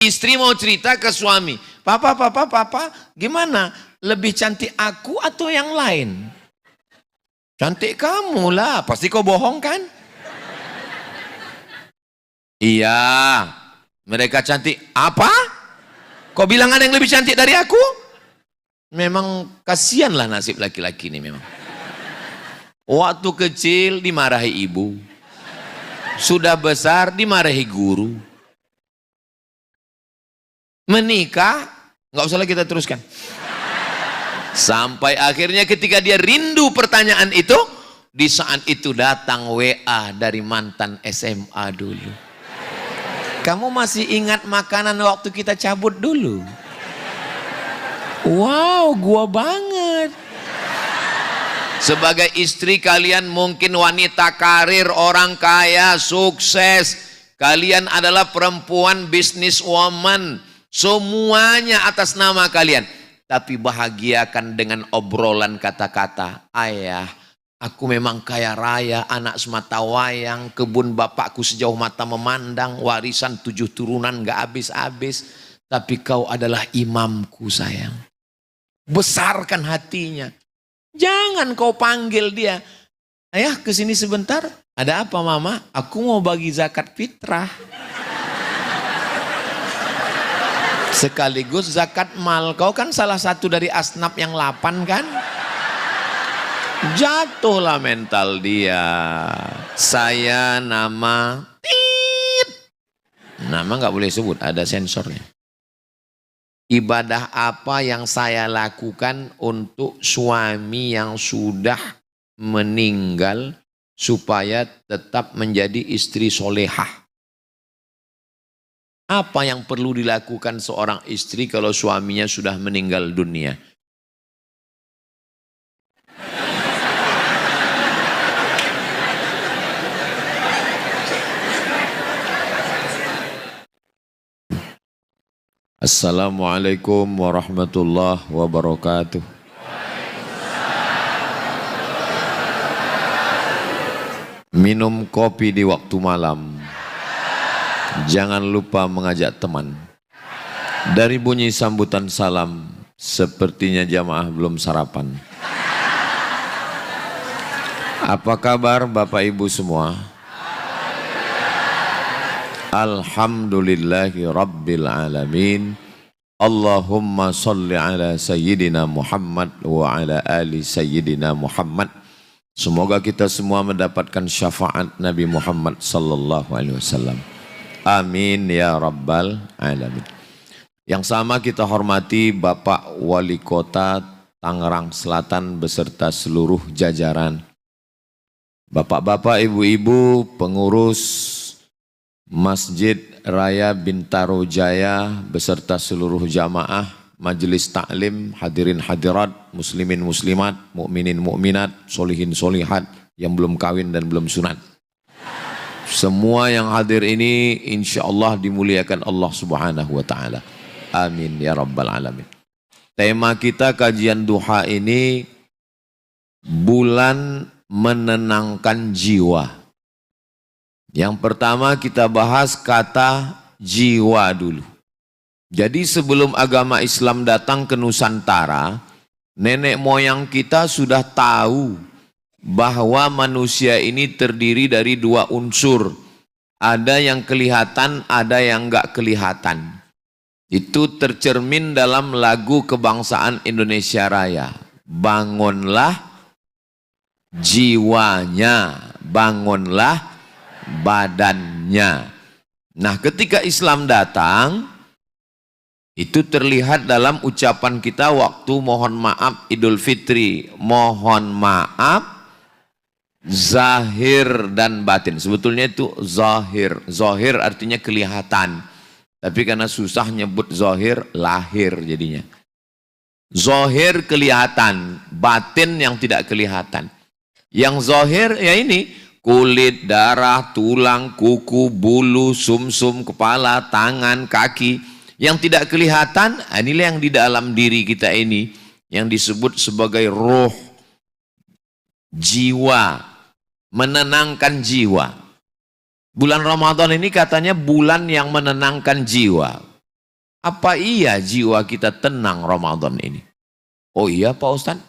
Istri mau cerita ke suami, papa, gimana? Lebih cantik aku atau yang lain? Cantik kamu lah, pasti kau bohong kan? Iya, mereka cantik. Apa? Kau bilang ada yang lebih cantik dari aku? Memang kasihanlah nasib laki-laki ini memang. Waktu kecil dimarahi ibu, sudah besar dimarahi guru. Menikah, nggak usah lagi kita teruskan. Sampai akhirnya ketika dia rindu pertanyaan itu, di saat itu datang WA dari mantan SMA dulu. Kamu masih ingat makanan waktu kita cabut dulu? Wow, gua banget. Sebagai istri kalian mungkin wanita karir, orang kaya, sukses. Kalian adalah perempuan businesswoman. Semuanya atas nama kalian. Tapi bahagiakan dengan obrolan kata-kata. Ayah, aku memang kaya raya, anak semata wayang, kebun bapakku sejauh mata memandang, warisan 7 turunan gak habis-habis. Tapi kau adalah imamku sayang. Besarkan hatinya. Jangan kau panggil dia. Ayah kesini sebentar. Ada apa mama? Aku mau bagi zakat fitrah. Sekaligus zakat mal. Kau kan salah satu dari asnaf yang 8 kan? Jatuhlah mental dia. Saya nama nama nggak boleh sebut, ada sensornya. Ibadah apa yang saya lakukan untuk suami yang sudah meninggal supaya tetap menjadi istri solehah? Apa yang perlu dilakukan seorang istri kalau suaminya sudah meninggal dunia? Assalamualaikum warahmatullahi wabarakatuh. Minum kopi di waktu malam. Jangan lupa mengajak teman. Dari bunyi sambutan salam, sepertinya jamaah belum sarapan. Apa kabar Bapak Ibu semua? Alhamdulillahi Rabbil Alamin. Allahumma salli ala Sayyidina Muhammad wa ala ali Sayyidina Muhammad. Semoga kita semua mendapatkan syafaat Nabi Muhammad sallallahu alaihi wasallam. Amin ya Rabbal Alamin. Yang sama kita hormati Bapak Wali Kota Tangerang Selatan beserta seluruh jajaran. Bapak-bapak, ibu-ibu, pengurus Masjid Raya Bintaro Jaya beserta seluruh jamaah, majelis taklim, hadirin hadirat, muslimin muslimat, mukminin mukminat, solihin solihat yang belum kawin dan belum sunat. Semua yang hadir ini insya Allah dimuliakan Allah Subhanahu wa Ta'ala. Amin ya Rabbal Alamin. Tema kita kajian duha ini bulan menenangkan jiwa. Yang pertama kita bahas kata jiwa dulu. Jadi sebelum agama Islam datang ke Nusantara, nenek moyang kita sudah tahu bahwa manusia ini terdiri dari 2 unsur. Ada yang kelihatan, ada yang enggak kelihatan. Itu tercermin dalam lagu kebangsaan Indonesia Raya. Bangunlah jiwanya, bangunlah badannya. Nah, ketika Islam datang, itu terlihat dalam ucapan kita waktu mohon maaf Idul Fitri. Mohon maaf zahir dan batin. Sebetulnya itu zahir. Zahir artinya kelihatan. Tapi karena susah nyebut zahir, lahir jadinya. Zahir kelihatan, batin yang tidak kelihatan. Yang zahir ya ini, kulit, darah, tulang, kuku, bulu, sumsum, kepala, tangan, kaki. Yang tidak kelihatan, inilah yang di dalam diri kita ini, yang disebut sebagai roh, jiwa, menenangkan jiwa. Bulan Ramadan ini katanya bulan yang menenangkan jiwa. Apa iya jiwa kita tenang Ramadan ini? Oh iya Pak Ustadz,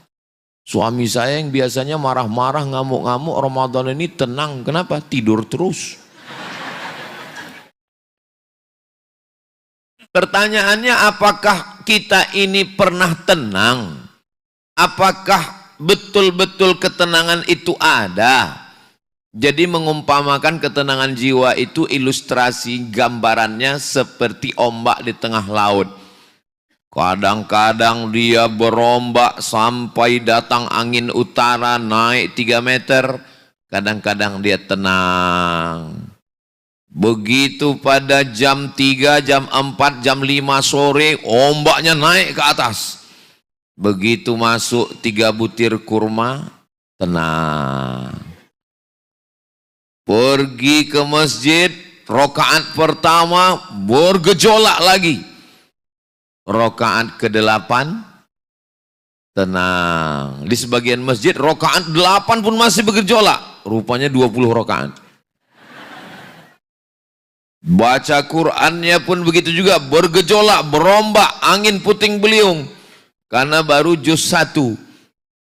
suami saya yang biasanya marah-marah, ngamuk-ngamuk, Ramadan ini tenang. Kenapa? Tidur terus. Pertanyaannya, apakah kita ini pernah tenang? Apakah betul-betul ketenangan itu ada? Jadi mengumpamakan ketenangan jiwa itu ilustrasi gambarannya seperti ombak di tengah laut. Kadang-kadang dia berombak sampai datang angin utara naik 3 meter. Kadang-kadang dia tenang. Begitu pada jam 3, jam 4, jam 5 sore ombaknya naik ke atas. Begitu masuk 3 butir kurma, tenang. Pergi ke masjid, rakaat pertama bergejolak lagi. Rakaat ke-8 tenang. Di sebagian masjid rakaat 8 pun masih bergejolak. Rupanya 20 rakaat. Baca Qur'annya pun begitu juga, bergejolak, berombak, angin puting beliung. Karena baru juz 1.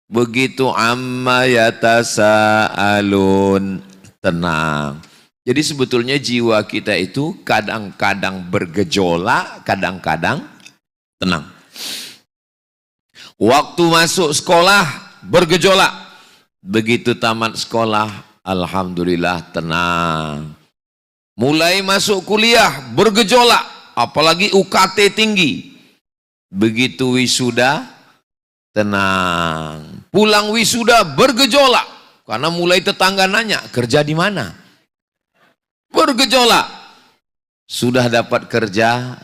Begitu amma yatasaalun, tenang. Jadi sebetulnya jiwa kita itu kadang-kadang bergejolak, kadang-kadang tenang. Waktu masuk sekolah bergejolak. Begitu tamat sekolah, alhamdulillah tenang. Mulai masuk kuliah bergejolak, apalagi UKT tinggi. Begitu wisuda, tenang. Pulang wisuda bergejolak, karena mulai tetangga nanya, kerja di mana? Bergejolak. Sudah dapat kerja,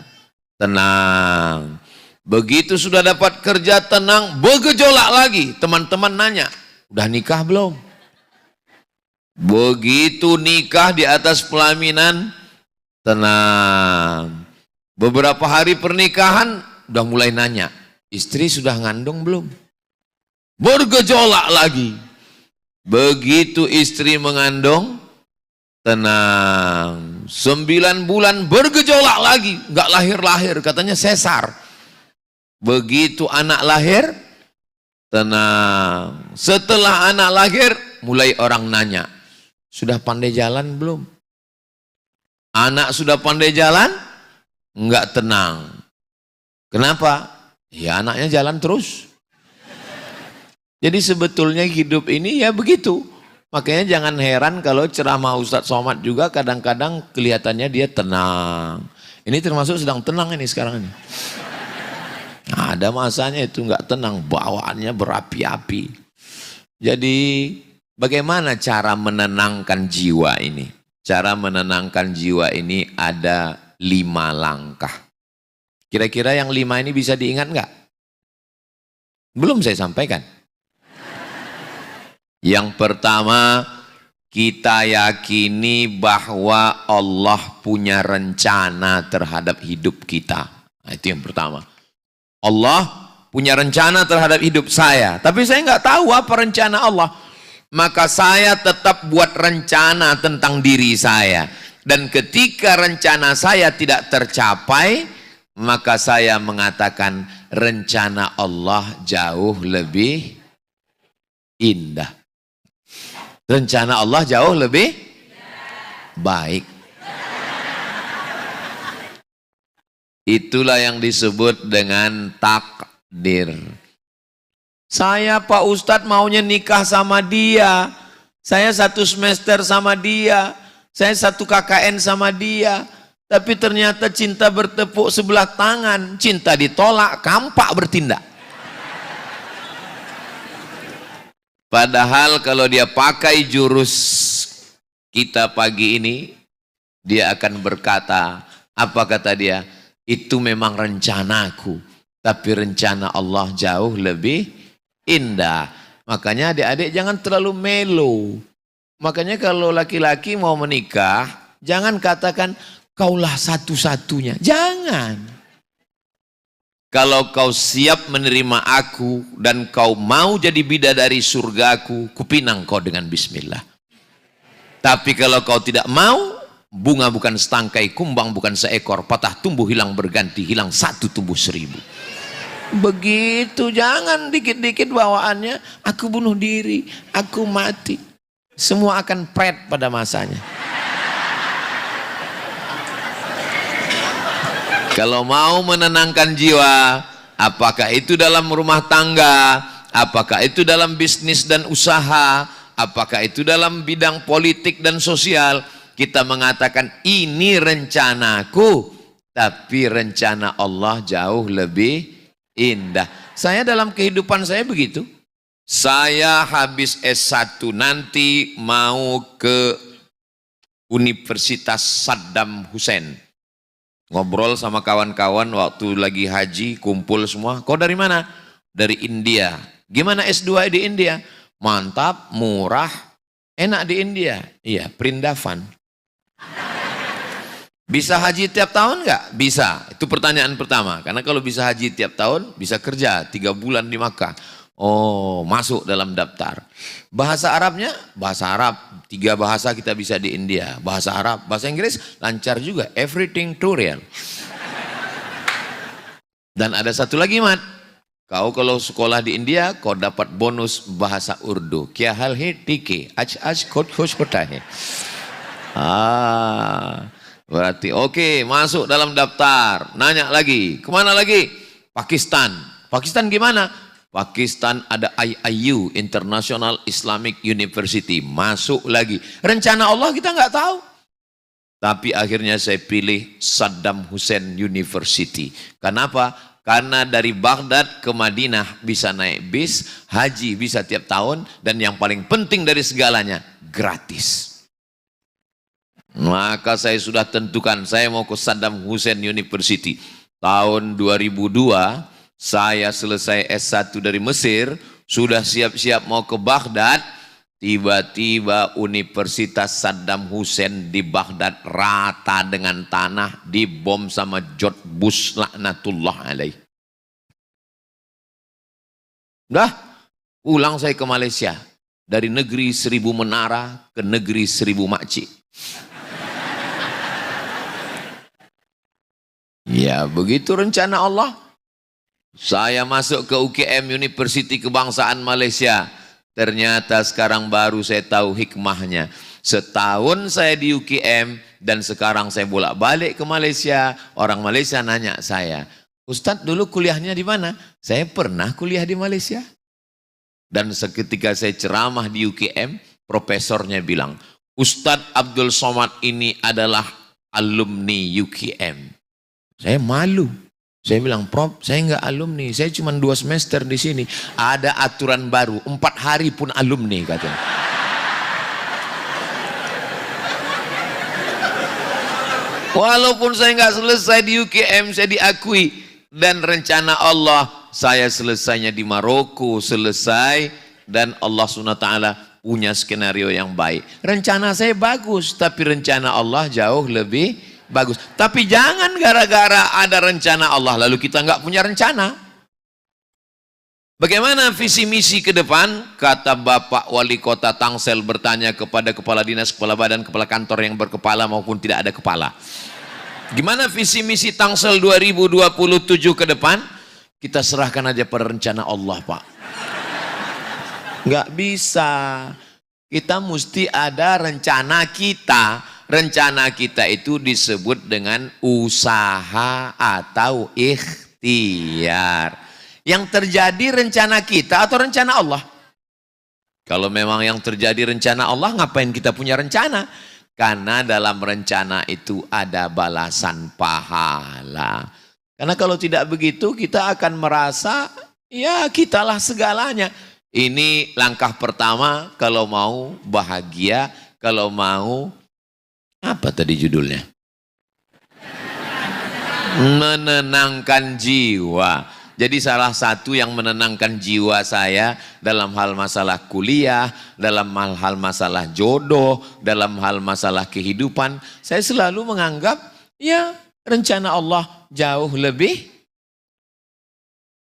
tenang. Begitu sudah dapat kerja, tenang, bergejolak lagi. Teman-teman nanya, udah nikah belum? Begitu nikah di atas pelaminan, tenang. Beberapa hari pernikahan, udah mulai nanya, istri sudah ngandung belum? Bergejolak lagi. Begitu istri mengandung, tenang. 9 bulan bergejolak lagi, nggak lahir-lahir, katanya sesar. Begitu anak lahir, tenang. Setelah anak lahir, mulai orang nanya, sudah pandai jalan belum? Anak sudah pandai jalan, enggak tenang. Kenapa? Ya anaknya jalan terus. Jadi sebetulnya hidup ini ya begitu. Makanya jangan heran kalau ceramah Ustadz Somad juga kadang-kadang kelihatannya dia tenang. Ini termasuk sedang tenang ini sekarang ini. Nah, ada masanya itu enggak tenang, bawaannya berapi-api. Jadi bagaimana cara menenangkan jiwa ini? Cara menenangkan jiwa ini ada 5 langkah. Kira-kira yang 5 ini bisa diingat enggak? Belum saya sampaikan. Yang pertama, kita yakini bahwa Allah punya rencana terhadap hidup kita. Nah, itu yang pertama. Allah punya rencana terhadap hidup saya. Tapi saya nggak tahu apa rencana Allah. Maka saya tetap buat rencana tentang diri saya. Dan ketika rencana saya tidak tercapai, maka saya mengatakan rencana Allah jauh lebih indah. Rencana Allah jauh lebih baik. Itulah yang disebut dengan takdir. Saya Pak Ustadz maunya nikah sama dia. Saya 1 semester sama dia. Saya 1 KKN sama dia. Tapi ternyata cinta bertepuk sebelah tangan. Cinta ditolak, kampak bertindak. Padahal kalau dia pakai jurus kita pagi ini, dia akan berkata, apa kata dia? Itu memang rencanaku, tapi rencana Allah jauh lebih indah. Makanya adik-adik jangan terlalu melo. Makanya kalau laki-laki mau menikah, jangan katakan kaulah satu-satunya. Jangan. Kalau kau siap menerima aku dan kau mau jadi bidadari surgaku, kupinang kau dengan bismillah. Tapi kalau kau tidak mau, Bunga bukan setangkai, kumbang bukan seekor, patah tumbuh hilang berganti, hilang satu tumbuh seribu. Begitu, jangan dikit-dikit bawaannya, aku bunuh diri, aku mati. Semua akan pret pada masanya. Kalau mau menenangkan jiwa, apakah itu dalam rumah tangga, apakah itu dalam bisnis dan usaha, apakah itu dalam bidang politik dan sosial, kita mengatakan ini rencanaku, tapi rencana Allah jauh lebih indah. Saya dalam kehidupan saya begitu. Saya habis S1 nanti mau ke Universitas Saddam Hussein. Ngobrol sama kawan-kawan waktu lagi haji, kumpul semua. Kau dari mana? Dari India. Gimana S2 di India? Mantap, murah, enak di India. Iya, Prindavan. Bisa haji tiap tahun nggak? Bisa. Itu pertanyaan pertama. Karena kalau bisa haji tiap tahun, bisa kerja 3 bulan di Makkah. Oh, masuk dalam daftar. Bahasa Arabnya, bahasa Arab. 3 bahasa kita bisa di India. Bahasa Arab, bahasa Inggris lancar juga. Everything tutorial. Dan ada satu lagi, Mat. Kau kalau sekolah di India, kau dapat bonus bahasa Urdu. Kya hal hai tike, aj kot khosh kota hai. Berarti oke, masuk dalam daftar. Nanya lagi, kemana lagi? Pakistan. Pakistan gimana? Pakistan ada IIU, International Islamic University. Masuk lagi. Rencana Allah kita nggak tahu. Tapi akhirnya saya pilih Saddam Hussein University. Kenapa? Karena dari Baghdad ke Madinah bisa naik bis, haji bisa tiap tahun, dan yang paling penting dari segalanya, gratis. Maka saya sudah tentukan, saya mau ke Saddam Hussein University. Tahun 2002, saya selesai S1 dari Mesir, sudah siap-siap mau ke Baghdad, tiba-tiba Universitas Saddam Hussein di Baghdad rata dengan tanah, dibom sama George Bush laknatullah alaih. Udah, pulang saya ke Malaysia. Dari negeri 1000 menara ke negeri 1000 makcik. Ya, begitu rencana Allah. Saya masuk ke UKM University Kebangsaan Malaysia. Ternyata sekarang baru saya tahu hikmahnya. Setahun saya di UKM dan sekarang saya bolak-balik ke Malaysia. Orang Malaysia nanya saya, Ustadz dulu kuliahnya di mana? Saya pernah kuliah di Malaysia. Dan seketika saya ceramah di UKM, profesornya bilang, Ustadz Abdul Somad ini adalah alumni UKM. Saya malu. Saya bilang, Prof, saya enggak alumni, saya cuma 2 semester di sini. Ada aturan baru, 4 hari pun alumni katanya. Walaupun saya enggak selesai di UKM, saya diakui. Dan rencana Allah, saya selesainya di Maroko, selesai. Dan Allah SWT punya skenario yang baik. Rencana saya bagus, tapi rencana Allah jauh lebih bagus. Tapi jangan gara-gara ada rencana Allah lalu kita nggak punya rencana. Bagaimana visi misi ke depan? Kata Bapak Wali Kota Tangsel bertanya kepada kepala dinas, kepala badan, kepala kantor yang berkepala maupun tidak ada kepala. Gimana visi misi Tangsel 2027 ke depan? Kita serahkan aja pada rencana Allah, Pak. Nggak bisa. Kita mesti ada rencana kita. Rencana kita itu disebut dengan usaha atau ikhtiar. Yang terjadi rencana kita atau rencana Allah? Kalau memang yang terjadi rencana Allah, ngapain kita punya rencana? Karena dalam rencana itu ada balasan pahala. Karena kalau tidak begitu, kita akan merasa, ya kitalah segalanya. Ini langkah pertama kalau mau bahagia, kalau mau apa tadi judulnya? Menenangkan jiwa. Jadi salah satu yang menenangkan jiwa saya dalam hal masalah kuliah, dalam hal masalah jodoh, dalam hal masalah kehidupan, saya selalu menganggap ya rencana Allah jauh lebih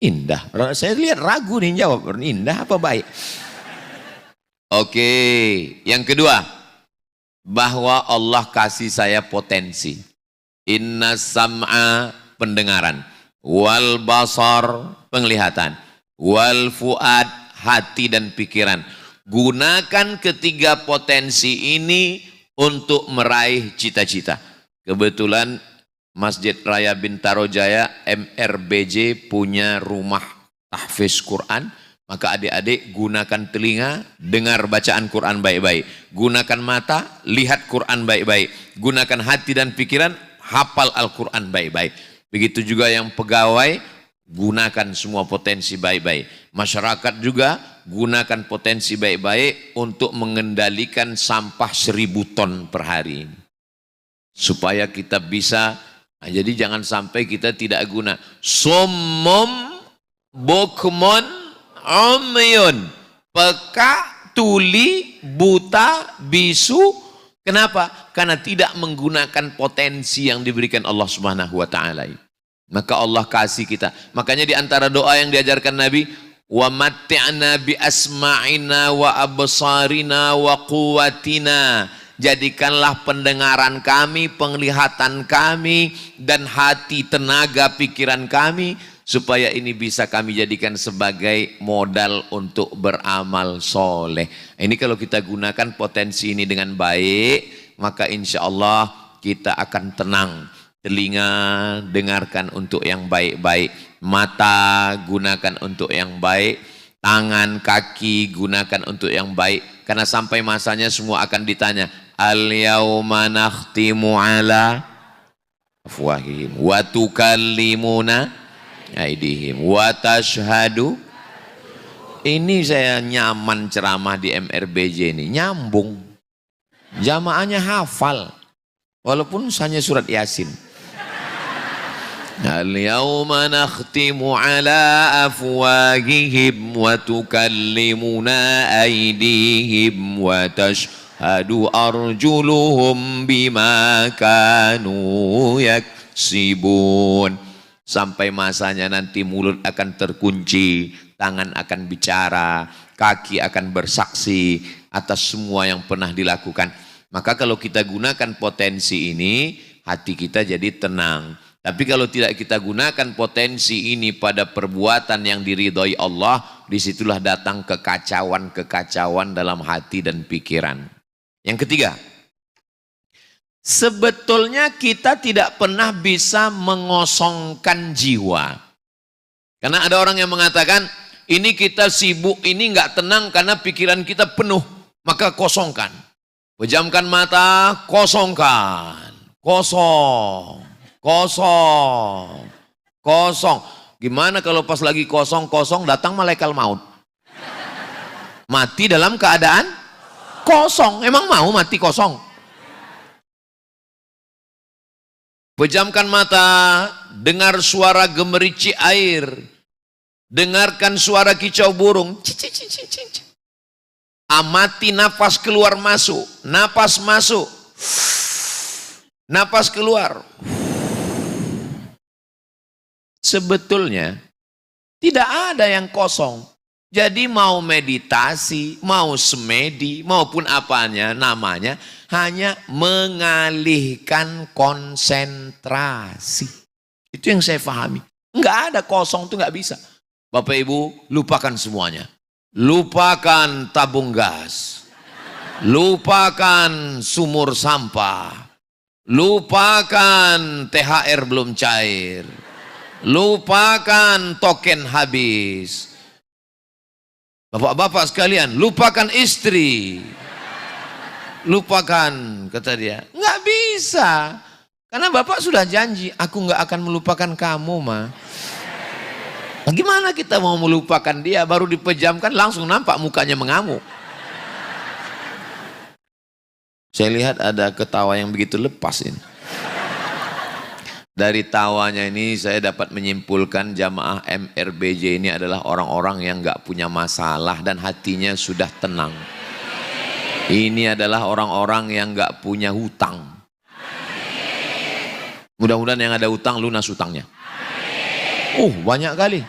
indah. Saya lihat ragu nih jawab, indah apa baik? Oke, yang kedua. bahwa Allah kasih saya potensi. Inna sam'a, pendengaran, wal basar, penglihatan, wal fuad, hati dan pikiran. Gunakan ketiga potensi ini untuk meraih cita-cita. Kebetulan Masjid Raya Bintaro Jaya MRBJ punya rumah tahfiz Quran. Maka adik-adik gunakan telinga, dengar bacaan Quran baik-baik. Gunakan mata, lihat Quran baik-baik. Gunakan hati dan pikiran, hafal Al-Quran baik-baik. Begitu juga yang pegawai, gunakan semua potensi baik-baik. Masyarakat juga gunakan potensi baik-baik untuk mengendalikan sampah 1000 ton per hari. Supaya kita bisa, jadi jangan sampai kita tidak guna. Summum bukmun umyun, peka, tuli, buta, bisu. Kenapa? Karena tidak menggunakan potensi yang diberikan Allah Subhanahu wa taala. Maka Allah kasih kita. Makanya di antara doa yang diajarkan Nabi, wa matti'na bi asma'ina wa absarina wa quwwatina. Jadikanlah pendengaran kami, penglihatan kami, dan hati, tenaga, pikiran kami, supaya ini bisa kami jadikan sebagai modal untuk beramal soleh. Ini kalau kita gunakan potensi ini dengan baik, maka insya Allah kita akan tenang. Telinga, dengarkan untuk yang baik-baik. Mata, gunakan untuk yang baik. Tangan, kaki, gunakan untuk yang baik. Karena sampai masanya semua akan ditanya. Al-yawma nakhtimu ala afwahihim wa tukallimuna aidihim wa tashhadu. Ini saya nyaman ceramah di MRBJ ini, nyambung, jamaahnya hafal walaupun hanya surat Yasin. Al-yawma nakhtimu ala afwahihim wa tukallimuna aidihim wa tashhadu arjuluhum bima kanu yaksibun. Sampai masanya nanti mulut akan terkunci, tangan akan bicara, kaki akan bersaksi atas semua yang pernah dilakukan. Maka kalau kita gunakan potensi ini, hati kita jadi tenang. Tapi kalau tidak kita gunakan potensi ini pada perbuatan yang diridhoi Allah, disitulah datang kekacauan-kekacauan dalam hati dan pikiran. Yang ketiga, sebetulnya kita tidak pernah bisa mengosongkan jiwa. Karena ada orang yang mengatakan, ini kita sibuk, ini nggak tenang karena pikiran kita penuh, maka kosongkan. Pejamkan mata, kosongkan. Kosong, kosong, kosong. Gimana kalau pas lagi kosong-kosong datang malaikat maut? Mati dalam keadaan kosong. Emang mau mati kosong? Pejamkan mata, dengar suara gemerici air, dengarkan suara kicau burung. Amati nafas keluar masuk, nafas masuk, nafas keluar. Sebetulnya tidak ada yang kosong. Jadi mau meditasi, mau semedi, maupun apanya namanya, hanya mengalihkan konsentrasi. Itu yang saya pahami. Enggak ada kosong, itu enggak bisa. Bapak Ibu, lupakan semuanya. Lupakan tabung gas. Lupakan sumur sampah. Lupakan THR belum cair. Lupakan token habis. Bapak-bapak sekalian, lupakan istri. Lupakan, kata dia. Nggak bisa. Karena bapak sudah janji, aku nggak akan melupakan kamu, ma. Bagaimana kita mau melupakan dia? Baru dipejamkan langsung nampak mukanya mengamuk. Saya lihat ada ketawa yang begitu lepas ini. Dari tawanya ini saya dapat menyimpulkan jamaah MRBJ ini adalah orang-orang yang nggak punya masalah dan hatinya sudah tenang. Ini adalah orang-orang yang nggak punya hutang. Mudah-mudahan yang ada hutang lunas hutangnya. Banyak kali.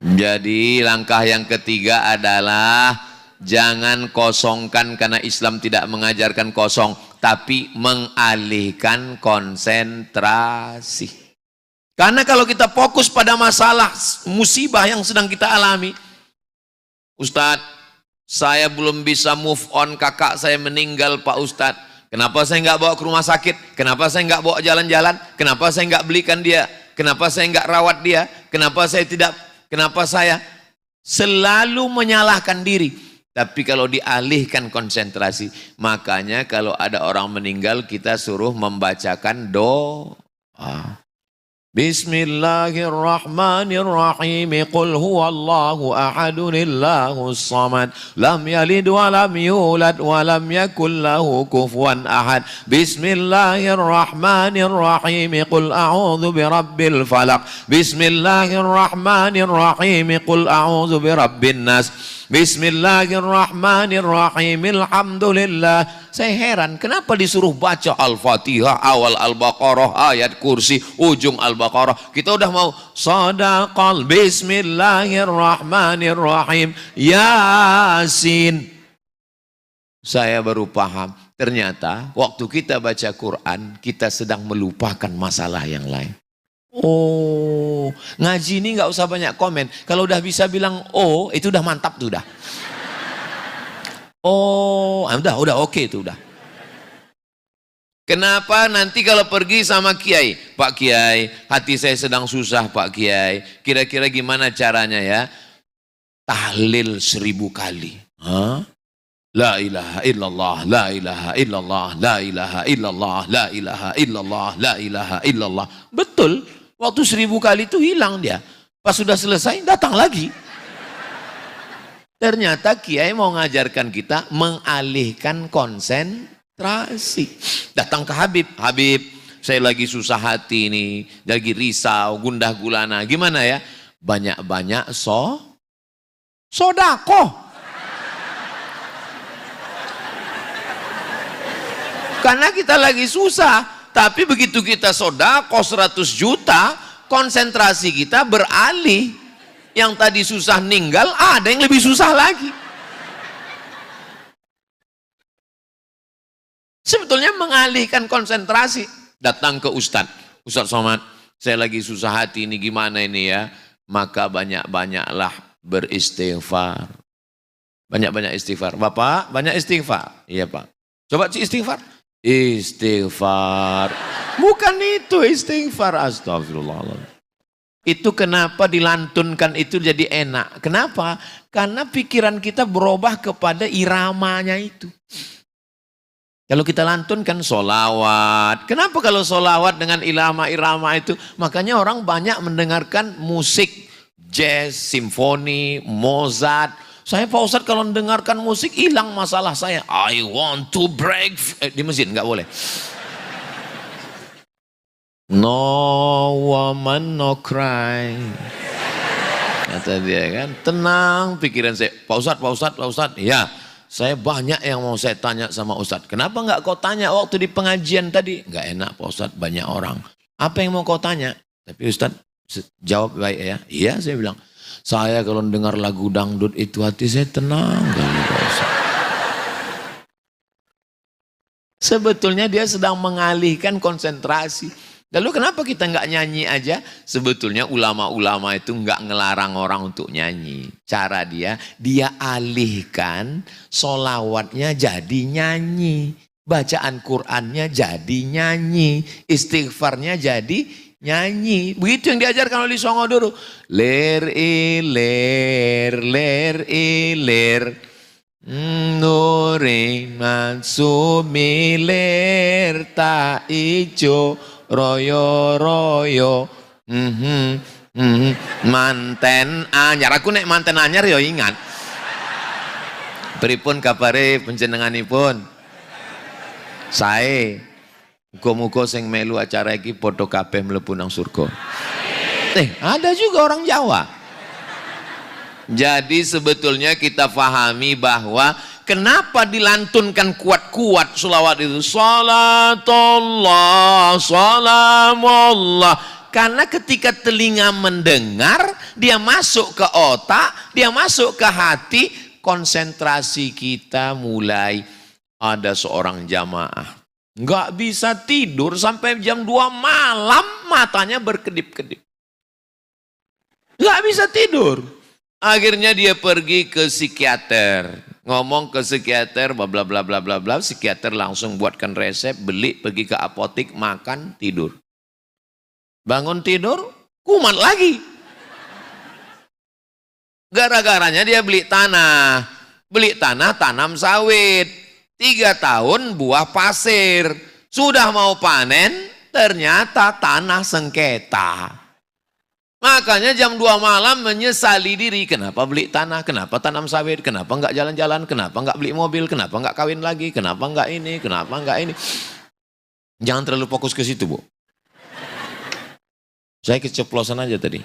Jadi langkah yang ketiga adalah Jangan kosongkan karena Islam tidak mengajarkan kosong, tapi mengalihkan konsentrasi. Karena kalau kita fokus pada masalah musibah yang sedang kita alami, Ustadz, saya belum bisa move on, kakak saya meninggal Pak Ustadz. Kenapa saya nggak bawa ke rumah sakit? Kenapa saya nggak bawa jalan-jalan? Kenapa saya nggak belikan dia? Kenapa saya nggak rawat dia? Kenapa saya selalu menyalahkan diri? Tapi kalau dialihkan konsentrasi, makanya kalau ada orang meninggal kita suruh membacakan doa. Bismillahirrahmanirrahim. Qul huwallahu ahadunillahus samad. Lam yalid wa lam yulad wa lam yakul lahu kufuwan ahad. Bismillahirrahmanirrahim. Qul a'udzu birabbil falaq. Bismillahirrahmanirrahim. Qul a'udzu birabbin nas. Bismillahirrahmanirrahim. Alhamdulillah. Saya heran kenapa disuruh baca Al-Fatihah, awal Al-Baqarah, ayat kursi, ujung Al-Baqarah. Kita udah mau Shadaqal, Bismillahirrahmanirrahim, Yasin. Saya baru paham, ternyata waktu kita baca Quran, kita sedang melupakan masalah yang lain. Oh, ngaji ini nggak usah banyak komen. Kalau udah bisa bilang oh, itu udah mantap tuh udah. Oh, udah oke itu udah. Kenapa nanti kalau pergi sama Kiai, Pak Kiai, hati saya sedang susah Pak Kiai. Kira-kira gimana caranya ya? Tahlil 1000 kali. Hah? La ilaha illallah, la ilaha illallah, la ilaha illallah, la ilaha illallah, la ilaha illallah. Betul. Waktu 1000 kali itu hilang dia. Pas sudah selesai datang lagi. Ternyata Kiai mau ngajarkan kita mengalihkan konsentrasi. Datang ke Habib, Habib saya lagi susah hati ini, lagi risau, gundah gulana. Gimana ya? Banyak-banyak sodako. Karena kita lagi susah, tapi begitu kita sodako 100 juta, konsentrasi kita beralih. Yang tadi susah ninggal, ada yang lebih susah lagi. Sebetulnya mengalihkan konsentrasi. Datang ke Ustadz Somad, saya lagi susah hati ini gimana ini ya. Maka banyak-banyaklah beristighfar. Banyak-banyak istighfar. Bapak, banyak istighfar. Iya Pak. Coba istighfar. Istighfar. Bukan itu istighfar. Astagfirullahaladzim. Itu kenapa dilantunkan itu jadi enak. Kenapa? Karena pikiran kita berubah kepada iramanya itu. Kalau kita lantunkan solawat. Kenapa kalau solawat dengan irama-irama itu? Makanya orang banyak mendengarkan musik jazz, simfoni, Mozart. Saya Pak Ustadz kalau mendengarkan musik hilang masalah saya. I want to break. Di masjid nggak boleh. No woman no cry. Kata dia kan, tenang pikiran saya. Pak Ustadz, ya saya banyak yang mau saya tanya sama Ustadz. Kenapa nggak kau tanya waktu di pengajian tadi? Nggak enak Pak Ustadz, banyak orang. Apa yang mau kau tanya? Tapi Ustadz jawab baik ya. Iya saya bilang, saya kalau dengar lagu dangdut itu hati saya tenang. Pak Ustadz. Sebetulnya dia sedang mengalihkan konsentrasi. Lalu kenapa kita nggak nyanyi aja? Sebetulnya ulama-ulama itu nggak ngelarang orang untuk nyanyi. Cara dia alihkan solawatnya jadi nyanyi. Bacaan Qur'annya jadi nyanyi. Istighfarnya jadi nyanyi. Begitu yang diajarkan oleh Songo dulu. Ler iler, ler iler. Nuri mansumi ler ta ijo. Royo royo manten anyar, aku nek manten anyar ya ingat. Pripun kabare panjenenganipun? Sae. Muga-muga sing melu acara iki padha kabeh mlebu nang surga. Ada juga orang Jawa. Jadi sebetulnya kita pahami bahwa kenapa dilantunkan kuat-kuat sholawat itu? Salatullah, salamullah. Karena ketika telinga mendengar, dia masuk ke otak, dia masuk ke hati, konsentrasi kita mulai ada seorang jamaah. Nggak bisa tidur sampai jam 2 malam, matanya berkedip-kedip. Nggak bisa tidur. Akhirnya dia pergi ke psikiater. Ngomong ke psikiater, bla bla bla bla bla bla. Psikiater langsung buatkan resep, beli, pergi ke apotik, makan, tidur. Bangun tidur, kumat lagi. Gara-garanya dia beli tanah. Beli tanah, tanam sawit. 3 tahun buah pasir. Sudah mau panen, ternyata tanah sengketa. Makanya jam 2 malam menyesali diri. Kenapa beli tanah? Kenapa tanam sawit? Kenapa enggak jalan-jalan? Kenapa enggak beli mobil? Kenapa enggak kawin lagi? Kenapa enggak ini? Kenapa enggak ini? Jangan terlalu fokus ke situ, Bu. Saya keceplosan aja tadi.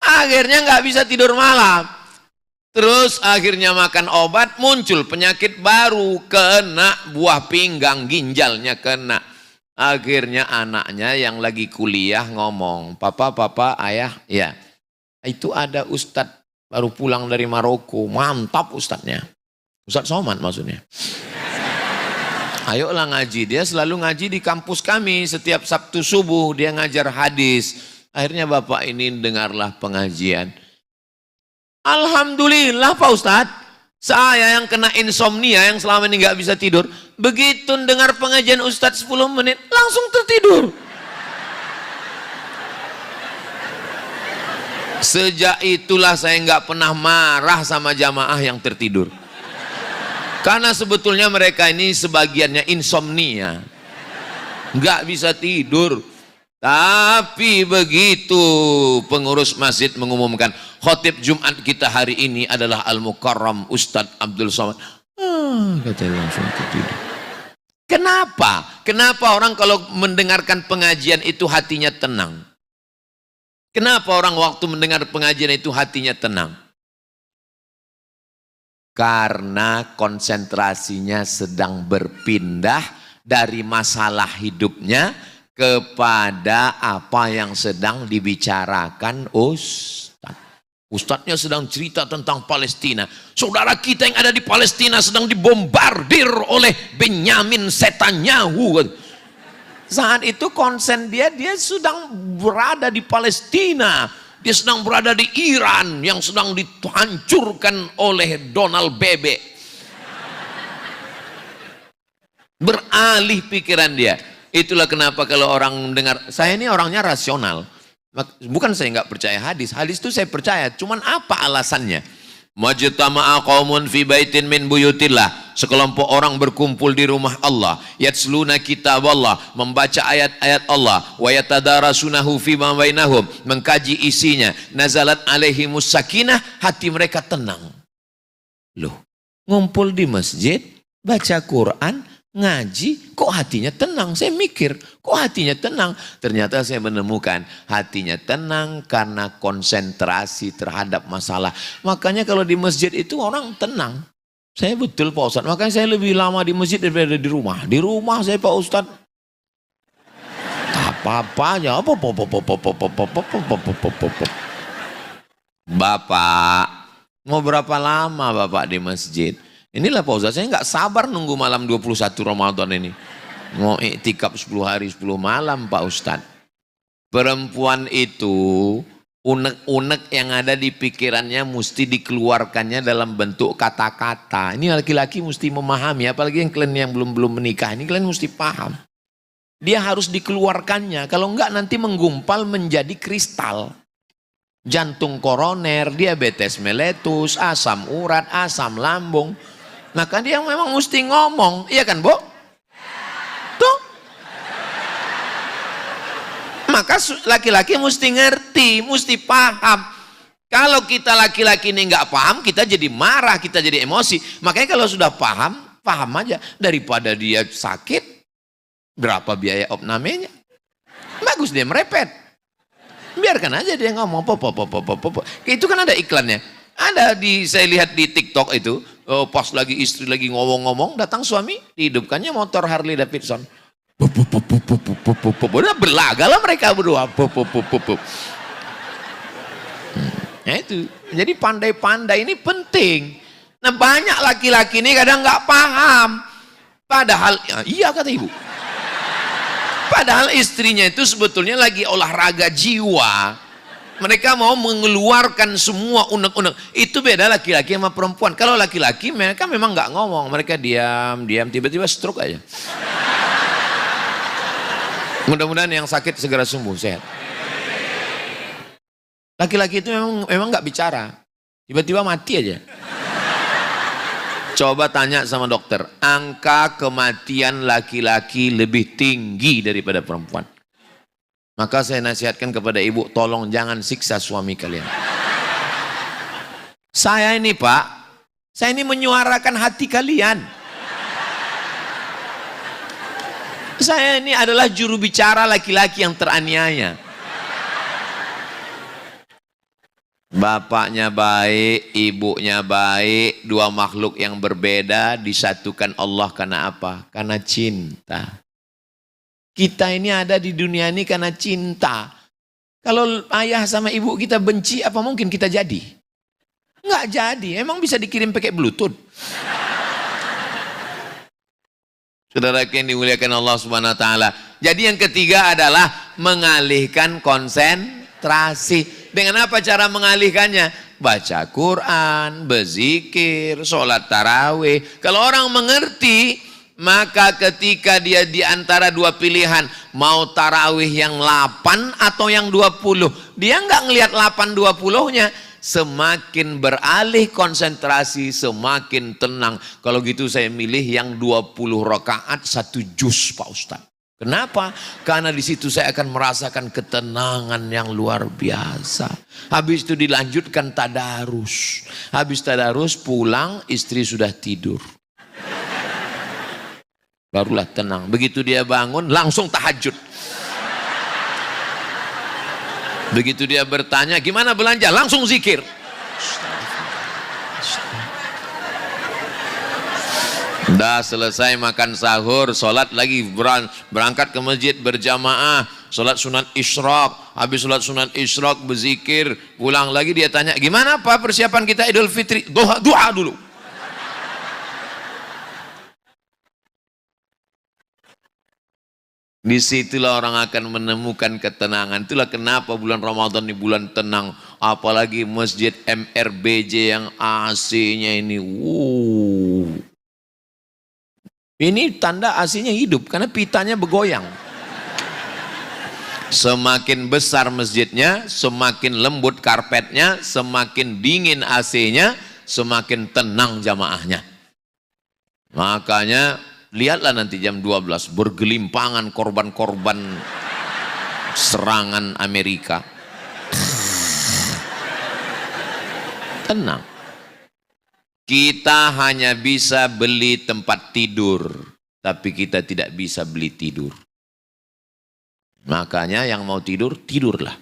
Akhirnya enggak bisa tidur malam. Terus akhirnya makan obat, muncul penyakit baru. Kena buah pinggang, ginjalnya kena. Akhirnya anaknya yang lagi kuliah ngomong, papa, ayah, ya itu ada ustadz baru pulang dari Maroko, mantap ustadznya. Ustadz Somad maksudnya. Ayolah ngaji, dia selalu ngaji di kampus kami, setiap Sabtu subuh dia ngajar hadis. Akhirnya bapak ini dengarlah pengajian. Alhamdulillah Pak Ustadz, saya yang kena insomnia, yang selama ini nggak bisa tidur, begitu dengar pengajian Ustadz 10 menit, langsung tertidur. Sejak itulah saya nggak pernah marah sama jamaah yang tertidur. Karena sebetulnya mereka ini sebagiannya insomnia. Nggak bisa tidur. Tapi begitu pengurus masjid mengumumkan, khotib Jumat kita hari ini adalah Al-Mukarram Ustadz Abdul Somad. Katanya langsung tertidur. Kenapa? Kenapa orang kalau mendengarkan pengajian itu hatinya tenang? Kenapa orang waktu mendengar pengajian itu hatinya tenang? Karena konsentrasinya sedang berpindah dari masalah hidupnya kepada apa yang sedang dibicarakan Ustadz. Ustadznya sedang cerita tentang Palestina. Saudara kita yang ada di Palestina sedang dibombardir oleh Benyamin Netanyahu. Saat itu konsen dia sedang berada di Palestina. Dia sedang berada di Iran yang sedang dihancurkan oleh Donald Bebe. Beralih pikiran dia. Itulah kenapa kalau orang mendengar, saya ini orangnya rasional. Bukan saya nggak percaya hadis. Hadis itu saya percaya. Cuman apa alasannya? Majtama'a qaumun fi baitin min buyutillah. Sekelompok orang berkumpul di rumah Allah. Yatsluna kitab Allah. Membaca ayat-ayat Allah. Wa yatadarasunahu fima bainahum. Mengkaji isinya. Nazalat alaihimus sakinah. Hati mereka tenang. Loh, ngumpul di masjid, baca Quran, ngaji, kok hatinya tenang? Saya mikir, kok hatinya tenang? Ternyata saya menemukan hatinya tenang karena konsentrasi terhadap masalah. Makanya kalau di masjid itu orang tenang. Saya betul Pak Ustadz, makanya saya lebih lama di masjid daripada di rumah. Di rumah saya Pak Ustadz, apa-apanya. Bapak, mau berapa lama Bapak di masjid? Inilah Pak Ustadz, saya nggak sabar nunggu malam 21 Ramadan ini. Mau iktikaf 10 hari 10 malam Pak Ustadz. Perempuan itu unek-unek yang ada di pikirannya mesti dikeluarkannya dalam bentuk kata-kata. Ini laki-laki mesti memahami, apalagi yang kalian yang belum menikah ini kalian mesti paham. Dia harus dikeluarkannya, kalau enggak nanti menggumpal menjadi kristal. Jantung koroner, diabetes meletus, asam urat, asam lambung. Maka dia memang mesti ngomong, iya kan Bu? Tuh. Maka laki-laki mesti ngerti, mesti paham. Kalau kita laki-laki ini nggak paham, kita jadi marah, kita jadi emosi. Makanya kalau sudah paham, paham aja. Daripada dia sakit, berapa biaya opnamenya? Bagus dia merepet. Biarkan aja dia ngomong, itu kan ada iklannya. Ada saya lihat di TikTok itu, pas lagi istri lagi ngomong-ngomong, datang suami, dihidupkannya motor Harley Davidson. Udah berlagalah mereka berdua. Ya itu. Jadi pandai-pandai ini penting. Nah banyak laki-laki ini kadang nggak paham. Padahal, ya, iya kata ibu. Padahal istrinya itu sebetulnya lagi olahraga jiwa. Mereka mau mengeluarkan semua unek-unek. Itu beda laki-laki sama perempuan. Kalau laki-laki mereka memang nggak ngomong. Mereka diam, tiba-tiba stroke aja. Mudah-mudahan yang sakit segera sembuh, sehat. Laki-laki itu memang nggak bicara. Tiba-tiba mati aja. Coba tanya sama dokter. Angka kematian laki-laki lebih tinggi daripada perempuan. Maka saya nasihatkan kepada ibu, tolong jangan siksa suami kalian. Saya ini Pak, saya ini menyuarakan hati kalian. Saya ini adalah juru bicara laki-laki yang teraniaya. Bapaknya baik, ibunya baik, dua makhluk yang berbeda disatukan Allah karena apa? Karena cinta. Kita ini ada di dunia ini karena cinta. Kalau ayah sama ibu kita benci, apa mungkin kita jadi? Enggak jadi, emang bisa dikirim pakai Bluetooth. Saudara yang dimuliakan Allah Subhanahu wa taala. Jadi yang ketiga adalah mengalihkan konsentrasi. Dengan apa cara mengalihkannya? Baca Quran, berzikir, sholat tarawih. Kalau orang mengerti, maka ketika dia di antara dua pilihan, mau tarawih yang 8 atau yang 20, dia nggak ngelihat 8-20-nya, semakin beralih konsentrasi, semakin tenang. Kalau gitu saya milih yang 20 rakaat 1 juz Pak Ustadz. Kenapa? Karena di situ saya akan merasakan ketenangan yang luar biasa. Habis itu dilanjutkan tadarus. Habis tadarus pulang, istri sudah tidur. Barulah tenang. Begitu dia bangun, langsung tahajud. Begitu dia bertanya, gimana belanja? Langsung zikir. Udah selesai makan sahur, sholat lagi, berangkat ke masjid berjamaah, sholat sunat isyraq. Habis sholat sunat isyraq, berzikir, pulang lagi dia tanya, gimana Pak persiapan kita Idul Fitri? Doa dulu. Disitulah orang akan menemukan ketenangan. Itulah kenapa bulan Ramadan ini bulan tenang. Apalagi masjid MRBJ yang AC-nya ini. Ini tanda AC-nya hidup karena pitanya bergoyang. Semakin besar masjidnya, semakin lembut karpetnya, semakin dingin AC-nya, semakin tenang jamaahnya. Makanya lihatlah nanti jam 12 bergelimpangan korban-korban serangan Amerika. Tenang. Kita hanya bisa beli tempat tidur, tapi kita tidak bisa beli tidur. Makanya yang mau tidur, tidurlah.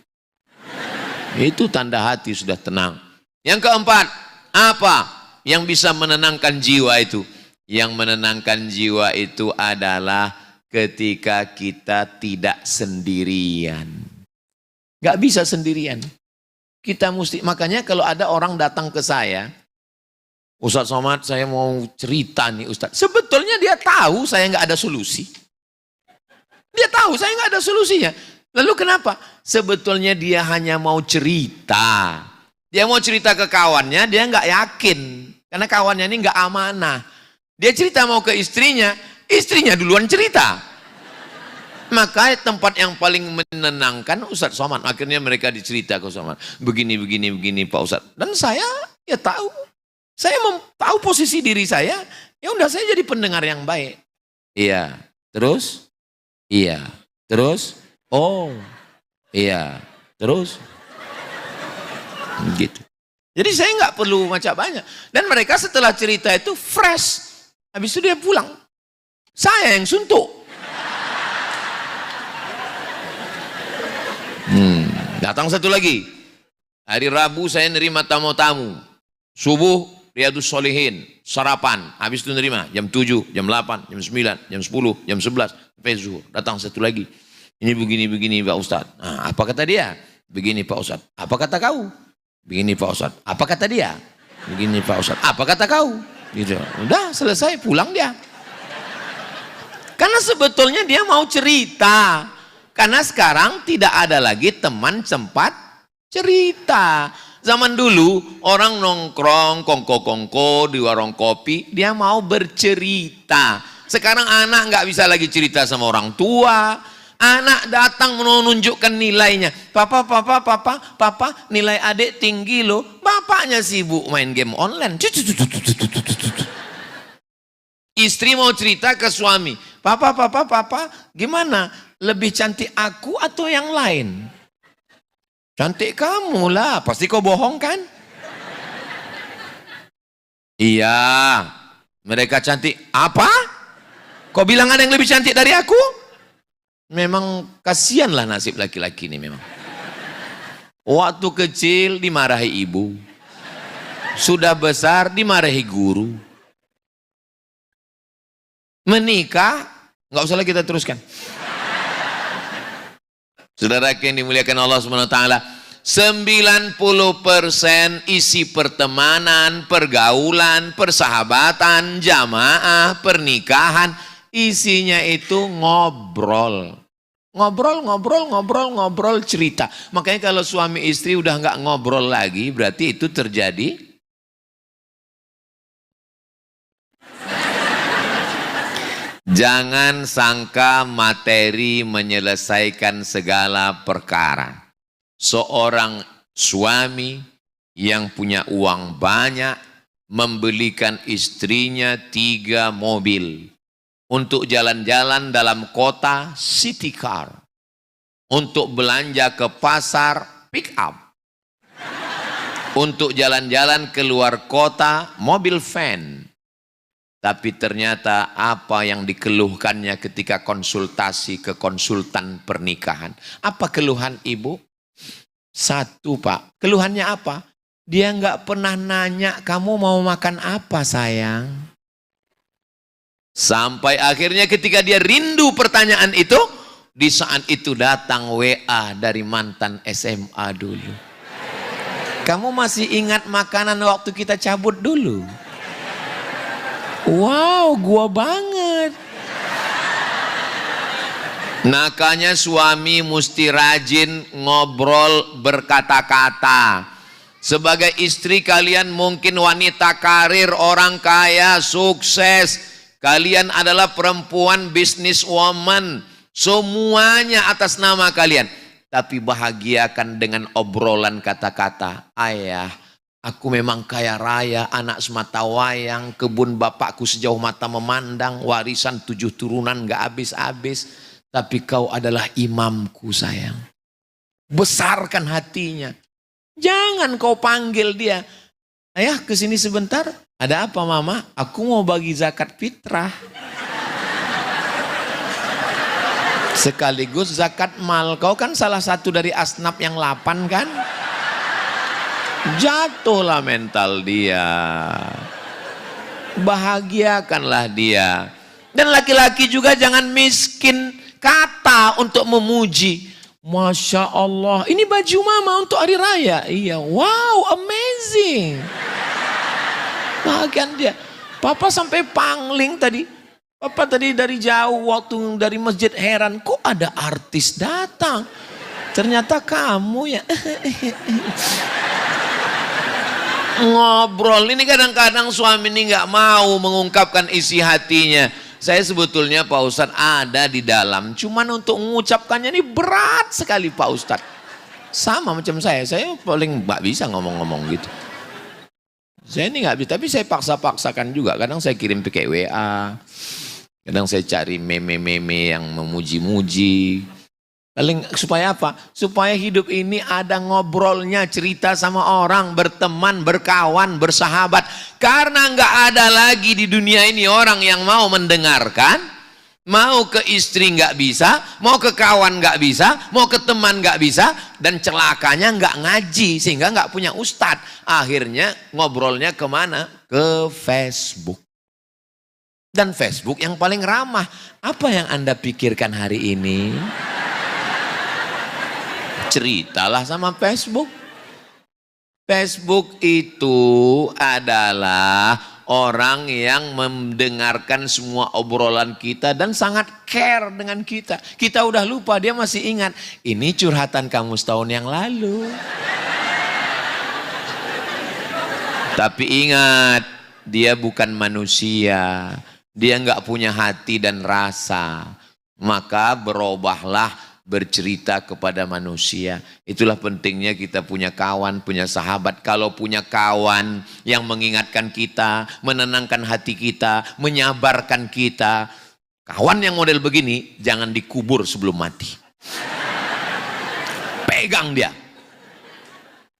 Itu tanda hati sudah tenang. Yang keempat, apa yang bisa menenangkan jiwa itu? Yang menenangkan jiwa itu adalah ketika kita tidak sendirian. Gak bisa sendirian. Kita mesti, makanya kalau ada orang datang ke saya, Ustadz Somad, saya mau cerita nih Ustadz. Sebetulnya dia tahu saya nggak ada solusi. Dia tahu saya nggak ada solusinya. Lalu kenapa? Sebetulnya dia hanya mau cerita. Dia mau cerita ke kawannya, dia nggak yakin. Karena kawannya ini nggak amanah. Dia cerita mau ke istrinya, istrinya duluan cerita. Maka tempat yang paling menenangkan Ustadz Somad. Akhirnya mereka dicerita ke Somad. Begini Pak Ustadz. Dan saya ya tahu. Saya tahu posisi diri saya, ya udah saya jadi pendengar yang baik. Iya, terus? Iya, terus? Oh, iya, terus? Gitu. Jadi saya nggak perlu macam banyak. Dan mereka setelah cerita itu fresh. Habis itu dia pulang. Saya yang suntuk. Datang satu lagi. Hari Rabu saya nerima tamu-tamu. Subuh Riyadus Shalihin, sarapan, habis itu nerima jam 7, jam 8, jam 9, jam 10, jam 11, sampai zuhur. Datang satu lagi. Ini begini Pak Ustadz. Nah, apa kata dia? Begini Pak Ustadz. Apa kata kau? Begini Pak Ustadz, apa kata dia? Begini Pak Ustadz, apa kata kau? Gitu. Udah selesai, pulang dia. Karena sebetulnya dia mau cerita. Karena sekarang tidak ada lagi teman sempat cerita. Zaman dulu orang nongkrong kongko-kongko di warung kopi, dia mau bercerita. Sekarang anak nggak bisa lagi cerita sama orang tua. Anak datang menunjukkan nilainya. Papa, nilai adik tinggi loh. Bapaknya sibuk main game online. Istri mau cerita ke suami. Papa, gimana? Lebih cantik aku atau yang lain? Cantik kamu lah. Pasti kau bohong kan? Iya. Mereka cantik. Apa? Kau bilang ada yang lebih cantik dari aku? Memang kasihanlah nasib laki-laki ini memang. Waktu kecil dimarahi ibu. Sudah besar dimarahi guru. Menikah, nggak usah lagi kita teruskan. Saudara yang dimuliakan Allah SWT, 90% isi pertemanan, pergaulan, persahabatan, jamaah, pernikahan, isinya itu ngobrol. Ngobrol cerita. Makanya kalau suami istri udah nggak ngobrol lagi, berarti itu terjadi jangan sangka materi menyelesaikan segala perkara. Seorang suami yang punya uang banyak membelikan istrinya 3 mobil. Untuk jalan-jalan dalam kota, city car. Untuk belanja ke pasar, pick up. Untuk jalan-jalan keluar kota, mobil van. Tapi ternyata apa yang dikeluhkannya ketika konsultasi ke konsultan pernikahan. Apa keluhan ibu? 1 Pak, keluhannya apa? Dia nggak pernah nanya kamu mau makan apa sayang. Sampai akhirnya ketika dia rindu pertanyaan itu, di saat itu datang WA dari mantan SMA dulu. Kamu masih ingat makanan waktu kita cabut dulu? Wow, gua banget. Makanya suami mesti rajin ngobrol berkata-kata. Sebagai istri kalian mungkin wanita karir, orang kaya, sukses. Kalian adalah perempuan businesswoman. Semuanya atas nama kalian. Tapi bahagiakan dengan obrolan kata-kata. Ayah, aku memang kaya raya, anak semata wayang, kebun bapakku sejauh mata memandang, warisan 7 turunan gak habis-habis. Tapi kau adalah imamku sayang. Besarkan hatinya. Jangan kau panggil dia. Ayah kesini sebentar. Ada apa mama? Aku mau bagi zakat fitrah. Sekaligus zakat mal. Kau kan salah satu dari asnaf yang 8 kan? Jatuhlah mental dia. Bahagiakanlah dia. Dan laki-laki juga jangan miskin kata untuk memuji. Masya Allah, ini baju mama untuk hari raya. Iya, wow, amazing. Bahagian dia. Papa sampai pangling tadi. Papa tadi dari jauh waktu dari masjid heran. Kok ada artis datang? Ternyata kamu ya. Ngobrol. Ini kadang-kadang suami ini nggak mau mengungkapkan isi hatinya. Saya sebetulnya Pak Ustadz ada di dalam. Cuman untuk mengucapkannya ini berat sekali Pak Ustadz. Sama macam saya paling nggak bisa ngomong-ngomong gitu. Saya ini nggak bisa, tapi saya paksa-paksakan juga. Kadang saya kirim pakai WA. Kadang saya cari meme-meme yang memuji-muji. Paling supaya apa? Supaya hidup ini ada ngobrolnya, cerita sama orang, berteman, berkawan, bersahabat. Karena nggak ada lagi di dunia ini orang yang mau mendengarkan. Mau ke istri nggak bisa, mau ke kawan nggak bisa, mau ke teman nggak bisa, dan celakanya nggak ngaji sehingga nggak punya ustadz. Akhirnya ngobrolnya kemana? Ke Facebook. Dan Facebook yang paling ramah. Apa yang Anda pikirkan hari ini? Ceritalah sama Facebook. Facebook itu adalah orang yang mendengarkan semua obrolan kita dan sangat care dengan kita. Kita udah lupa, dia masih ingat. Ini curhatan kamu setahun yang lalu. Tapi ingat, dia bukan manusia. Dia nggak punya hati dan rasa. Maka berubahlah bercerita kepada manusia. Itulah pentingnya kita punya kawan, punya sahabat. Kalau punya kawan yang mengingatkan kita, menenangkan hati kita, menyabarkan kita. Kawan yang model begini jangan dikubur sebelum mati. Pegang dia.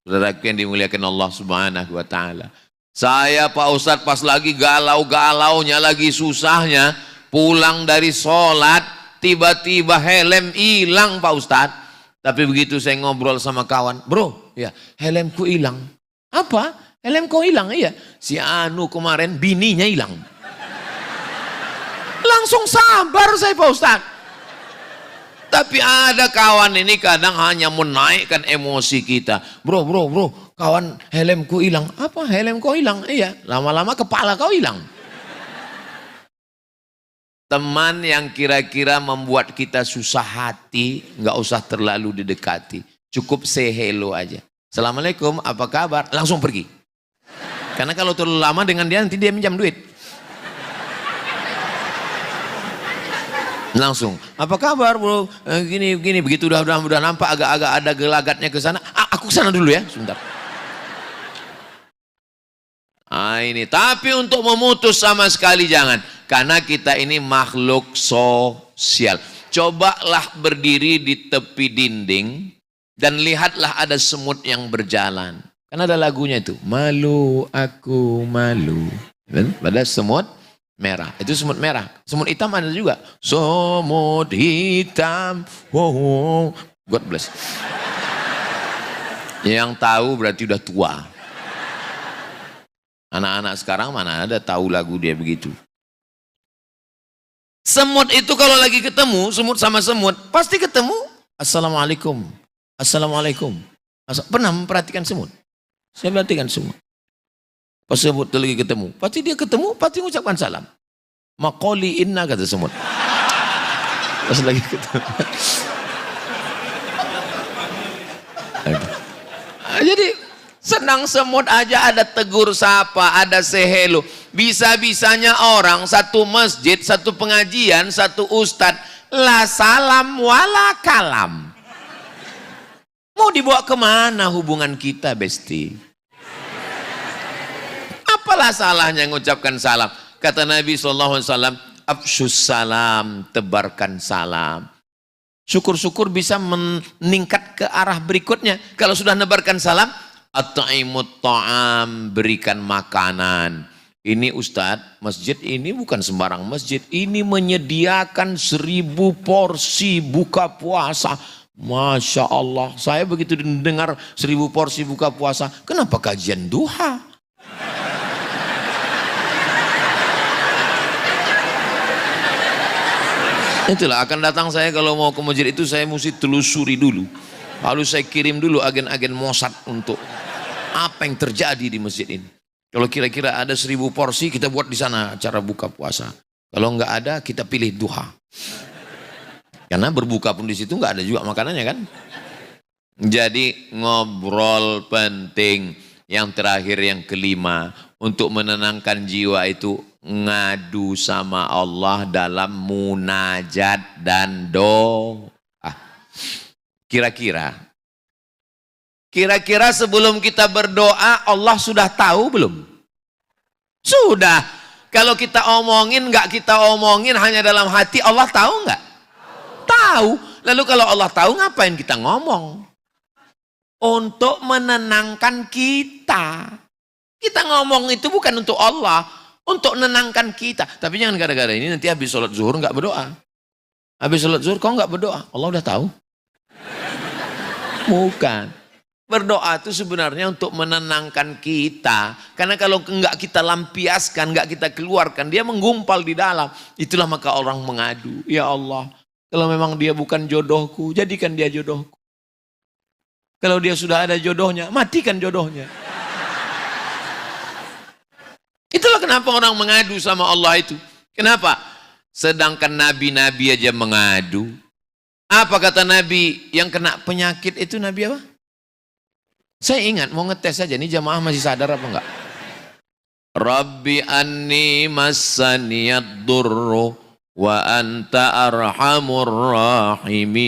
Saudaraku yang dimuliakan Allah Subhanahu wa taala. Saya Pak Ustadz pas lagi galau-galaunya, lagi susahnya, pulang dari sholat, tiba-tiba helm hilang Pak Ustadz. Tapi begitu saya ngobrol sama kawan, bro, ya helmku hilang. Apa? Helmku hilang? Iya. Si Anu kemarin bininya hilang. Langsung sabar saya Pak Ustadz. Tapi ada kawan ini kadang hanya menaikkan emosi kita. Bro, kawan helmku hilang. Apa helmku hilang? Iya, lama-lama kepala kau hilang. Teman yang kira-kira membuat kita susah hati, nggak usah terlalu didekati. Cukup say hello aja. Assalamualaikum, apa kabar? Langsung pergi. Karena kalau terlalu lama dengan dia, nanti dia minjam duit. Langsung, apa kabar bro? Gini, begitu udah nampak agak-agak ada gelagatnya ke sana. Aku ke sana dulu ya, sebentar. Ini, tapi untuk memutus sama sekali jangan. Karena kita ini makhluk sosial. Cobalah berdiri di tepi dinding dan lihatlah ada semut yang berjalan. Karena ada lagunya itu, malu aku malu. Pada semut merah, itu semut merah. Semut hitam ada juga. Semut hitam. Wow. God bless. Yang tahu berarti udah tua. Anak-anak sekarang mana ada tahu lagu dia begitu. Semut itu kalau lagi ketemu, semut sama semut, pasti ketemu. Assalamualaikum. Assalamualaikum. Pernah memperhatikan semut? Saya perhatikan semut. Pas semut lagi ketemu, pasti dia ketemu, pasti mengucapkan salam. Maqoli inna kata semut. Pas lagi ketemu. Jadi senang semut aja ada tegur sapa, ada say hello. Bisa-bisanya orang satu masjid, satu pengajian, satu ustadz, la salam wala kalam. Mau dibawa kemana hubungan kita, Besti? Apalah salahnya mengucapkan salam? Kata Nabi SAW, afsyus salam, tebarkan salam. Syukur-syukur bisa meningkat ke arah berikutnya. Kalau sudah nebarkan salam, at'imut ta'am, berikan makanan. Ini Ustadz, masjid ini bukan sembarang masjid. Ini menyediakan 1000 porsi buka puasa. Masya Allah, saya begitu dengar 1000 porsi buka puasa. Kenapa kajian duha? Itulah akan datang saya kalau mau ke masjid itu saya mesti telusuri dulu. Lalu saya kirim dulu agen-agen Mossad untuk apa yang terjadi di masjid ini. Kalau kira-kira ada 1000 porsi kita buat di sana acara buka puasa. Kalau nggak ada kita pilih duha. Karena berbuka pun di situ nggak ada juga makanannya kan. Jadi ngobrol penting. Yang terakhir yang kelima, untuk menenangkan jiwa itu ngadu sama Allah dalam munajat dan doa. Kira-kira sebelum kita berdoa Allah sudah tahu belum? Sudah. Kalau kita omongin nggak kita omongin hanya dalam hati, Allah tahu nggak? Tahu. Lalu kalau Allah tahu ngapain kita ngomong? Untuk menenangkan kita. Kita ngomong itu bukan untuk Allah, untuk menenangkan kita. Tapi jangan gara-gara ini nanti habis sholat zuhur nggak berdoa. Habis sholat zuhur kau nggak berdoa, Allah udah tahu. Bukan. Berdoa itu sebenarnya untuk menenangkan kita. Karena kalau nggak kita lampiaskan, nggak kita keluarkan, dia menggumpal di dalam. Itulah maka orang mengadu. Ya Allah, kalau memang dia bukan jodohku, jadikan dia jodohku. Kalau dia sudah ada jodohnya, matikan jodohnya. Itulah kenapa orang mengadu sama Allah itu. Kenapa? Sedangkan nabi-nabi aja mengadu. Apa kata Nabi yang kena penyakit itu, Nabi apa? Saya ingat, mau ngetes saja, ini jamaah masih sadar apa enggak? Rabbi anni massaniyad durru wa anta arhamur rahimin.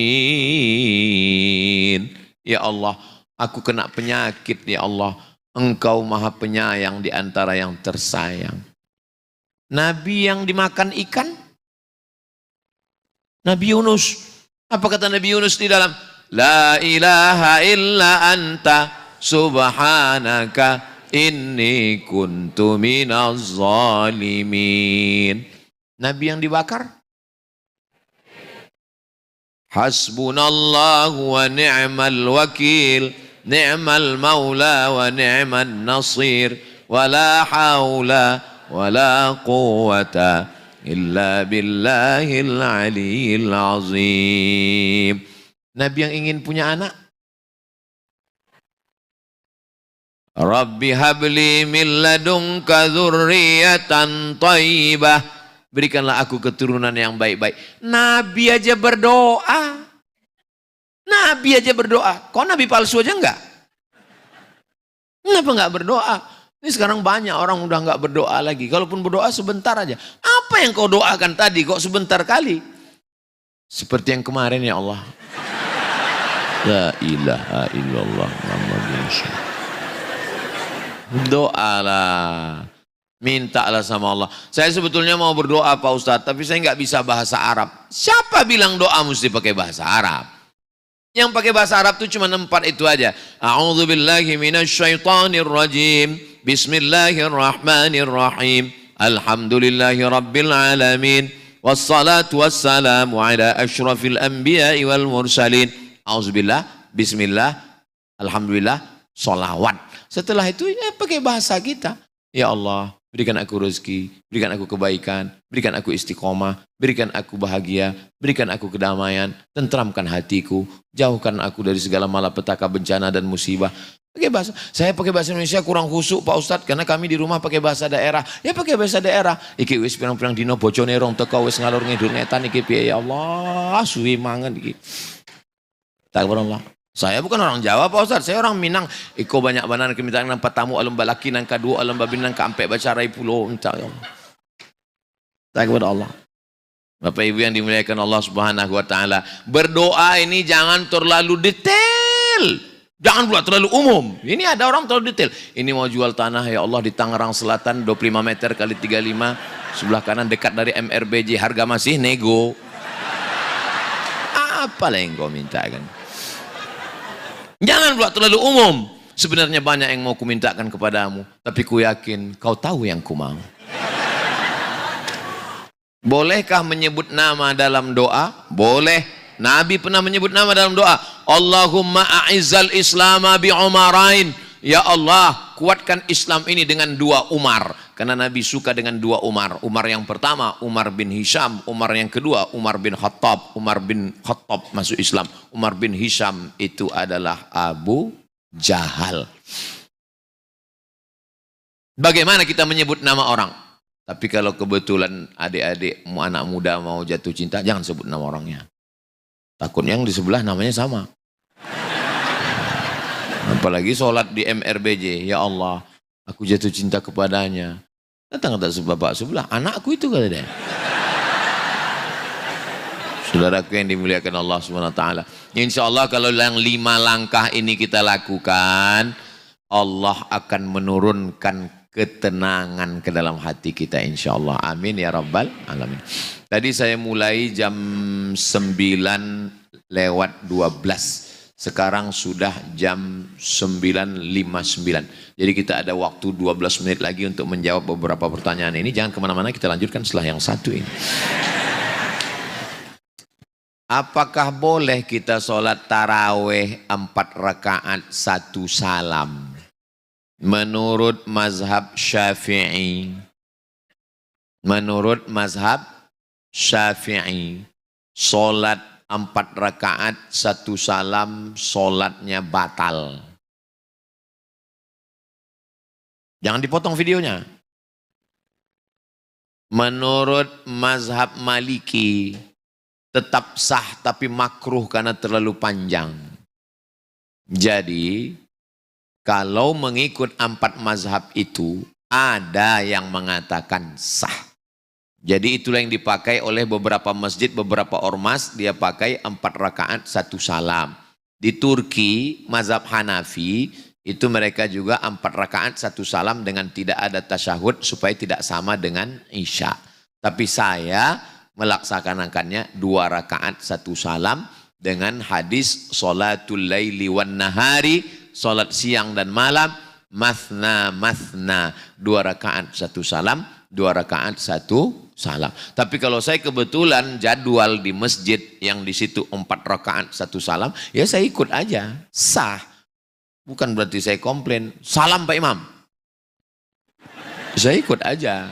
Ya Allah, aku kena penyakit, ya Allah. Engkau maha penyayang di antara yang tersayang. Nabi yang dimakan ikan? Nabi Yunus. Apa kata Nabi Yunus di dalam? La ilaha illa anta subhanaka inni kuntu minaz zalimin. Nabi yang dibakar? Hasbunallahu wa ni'mal wakil, ni'mal maula wa ni'man nasir, wa la hawla wa la quwata illa billahil aliyyil azim. Nabi yang ingin punya anak? Rabbi habli min ladunka dzurriyyatan thayyibah. Berikanlah aku keturunan yang baik-baik. Nabi aja berdoa. Nabi aja berdoa. Kok Nabi palsu aja enggak? Kenapa enggak berdoa? Ini sekarang banyak orang udah enggak berdoa lagi. Kalaupun berdoa sebentar aja. Apa yang kau doakan tadi kok sebentar kali? Seperti yang kemarin, ya Allah. La ilaha illallah Muhammadur Rasulullah. Doalah. Mintalah sama Allah. Saya sebetulnya mau berdoa Pak Ustadz, tapi saya nggak bisa bahasa Arab. Siapa bilang doa mesti pakai bahasa Arab? Yang pakai bahasa Arab itu cuma 4 itu aja. A'udzubillahi minasyaitonirrajim. Bismillahirrahmanirrahim. Alhamdulillahi rabbil alamin. Wassalatu wassalamu ala asyrafil anbiya'i wal mursalin. A'udzubillah, bismillah, alhamdulillah, sholawat. Setelah itu ya pakai bahasa kita. Ya Allah, berikan aku rezeki, berikan aku kebaikan, berikan aku istiqomah, berikan aku bahagia, berikan aku kedamaian, tentramkan hatiku, jauhkan aku dari segala malapetaka, bencana dan musibah. Pakai bahasa. Saya pakai bahasa Indonesia kurang khusyuk Pak Ustadz, karena kami di rumah pakai bahasa daerah. Ya pakai bahasa daerah. Iki wis pirang-pirang dino bojone rong teko wis ngalur ngidur ngetan iki piye ya Allah, suwi mangan iki. Takbirullah. Saya bukan orang Jawa Pak Ustadz, saya orang Minang. Iko banyak banan kemintaan nang patamu alam balaki nang kadua alam babin nang kampek baca rai pulau minta ya Allah. Takbir Allah. Bapak Ibu yang dimuliakan Allah Subhanahu wa taala, berdoa ini jangan terlalu detail. Jangan pula terlalu umum. Ini ada orang terlalu detail. Ini mau jual tanah ya Allah di Tangerang Selatan 25 meter kali 35, sebelah kanan dekat dari MRBJ, harga masih nego. Apa yang kau minta kan? Jangan pula terlalu umum. Sebenarnya banyak yang mau kumintakan kepadamu, tapi ku yakin kau tahu yang ku mau. Bolehkah menyebut nama dalam doa? Boleh. Nabi pernah menyebut nama dalam doa. Allahumma a'izzal islama bi umarain. Ya Allah, kuatkan Islam ini dengan 2 Umar. Karena Nabi suka dengan 2 Umar. Umar yang pertama, Umar bin Hisham. Umar yang kedua, Umar bin Khattab. Umar bin Khattab masuk Islam. Umar bin Hisham itu adalah Abu Jahal. Bagaimana kita menyebut nama orang? Tapi kalau kebetulan adik-adik anak muda mau jatuh cinta, jangan sebut nama orangnya. Takutnya yang di sebelah namanya sama. Apalagi sholat di MRBJ, ya Allah, aku jatuh cinta kepadanya. Datang kata bapak sebelah, anakku itu kata dia. Saudaraku yang dimuliakan Allah SWT. Insya Allah kalau yang 5 langkah ini kita lakukan, Allah akan menurunkan ketenangan ke dalam hati kita insya Allah. Amin ya Rabbal Alamin. Tadi saya mulai jam 9:12. Sekarang sudah jam 9:59. Jadi kita ada waktu 12 menit lagi untuk menjawab beberapa pertanyaan ini. Jangan kemana-mana, kita lanjutkan setelah yang satu ini. Apakah boleh kita sholat taraweh 4 rakaat 1 salam? Menurut mazhab Syafi'i. Menurut mazhab Syafi'i, sholat 4 rakaat 1 salam sholatnya batal. Jangan dipotong videonya. Menurut mazhab Maliki tetap sah tapi makruh karena terlalu panjang. Jadi kalau mengikut 4 mazhab itu ada yang mengatakan sah. Jadi itulah yang dipakai oleh beberapa masjid, beberapa ormas, dia pakai 4 rakaat 1 salam. Di Turki, mazhab Hanafi, itu mereka juga 4 rakaat 1 salam dengan tidak ada tasyahud supaya tidak sama dengan Isya. Tapi saya melaksanakannya 2 rakaat 1 salam dengan hadis sholatul laili wan nahari, sholat siang dan malam, mathna mathna, 2 rakaat 1 salam, 2 rakaat 1 salam. Tapi kalau saya kebetulan jadwal di masjid yang di situ 4 rakaat 1 salam, ya saya ikut aja, sah. Bukan berarti saya komplain, salam Pak Imam. Saya ikut aja.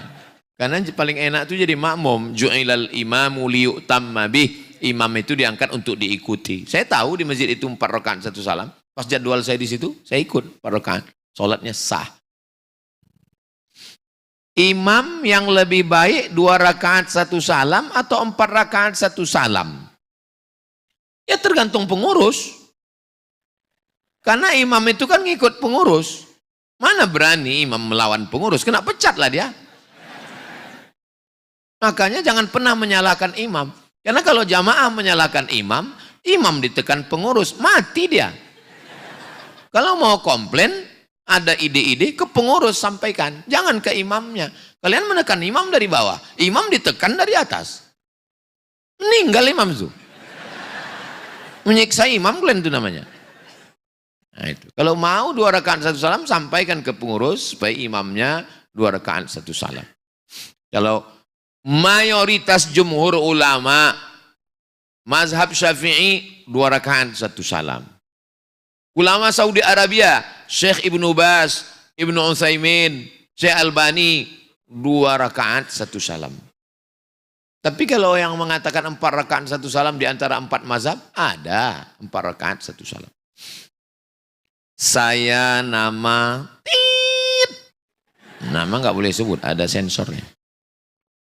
Karena paling enak itu jadi makmum. Ju'ilal imamu liyu'tamma bih. Imam itu diangkat untuk diikuti. Saya tahu di masjid itu 4 rakaat 1 salam. Pas jadwal saya di situ, saya ikut 4 rakaat. Salatnya sah. Imam yang lebih baik 2 rakaat 1 salam atau 4 rakaat 1 salam? Ya tergantung pengurus. Karena imam itu kan ngikut pengurus. Mana berani imam melawan pengurus? Kena pecat lah dia. Makanya jangan pernah menyalahkan imam. Karena kalau jamaah menyalahkan imam, imam ditekan pengurus, mati dia. Kalau mau komplain, ada ide-ide ke pengurus sampaikan. Jangan ke imamnya. Kalian menekan imam dari bawah. Imam ditekan dari atas. Meninggal imam itu. Menyiksa imam kalian itu namanya. Nah itu. Kalau mau 2 rakaat 1 salam, sampaikan ke pengurus supaya imamnya 2 rakaat 1 salam. Kalau mayoritas jumhur ulama mazhab Syafi'i 2 rakaat 1 salam. Ulama Saudi Arabia, Syekh Ibnu Baz, Ibnu Utsaimin, Syekh Albani, 2 rakaat 1 salam. Tapi kalau yang mengatakan 4 rakaat 1 salam di antara 4 mazhab, ada 4 rakaat 1 salam. Saya nama, nama nggak boleh sebut, ada sensornya.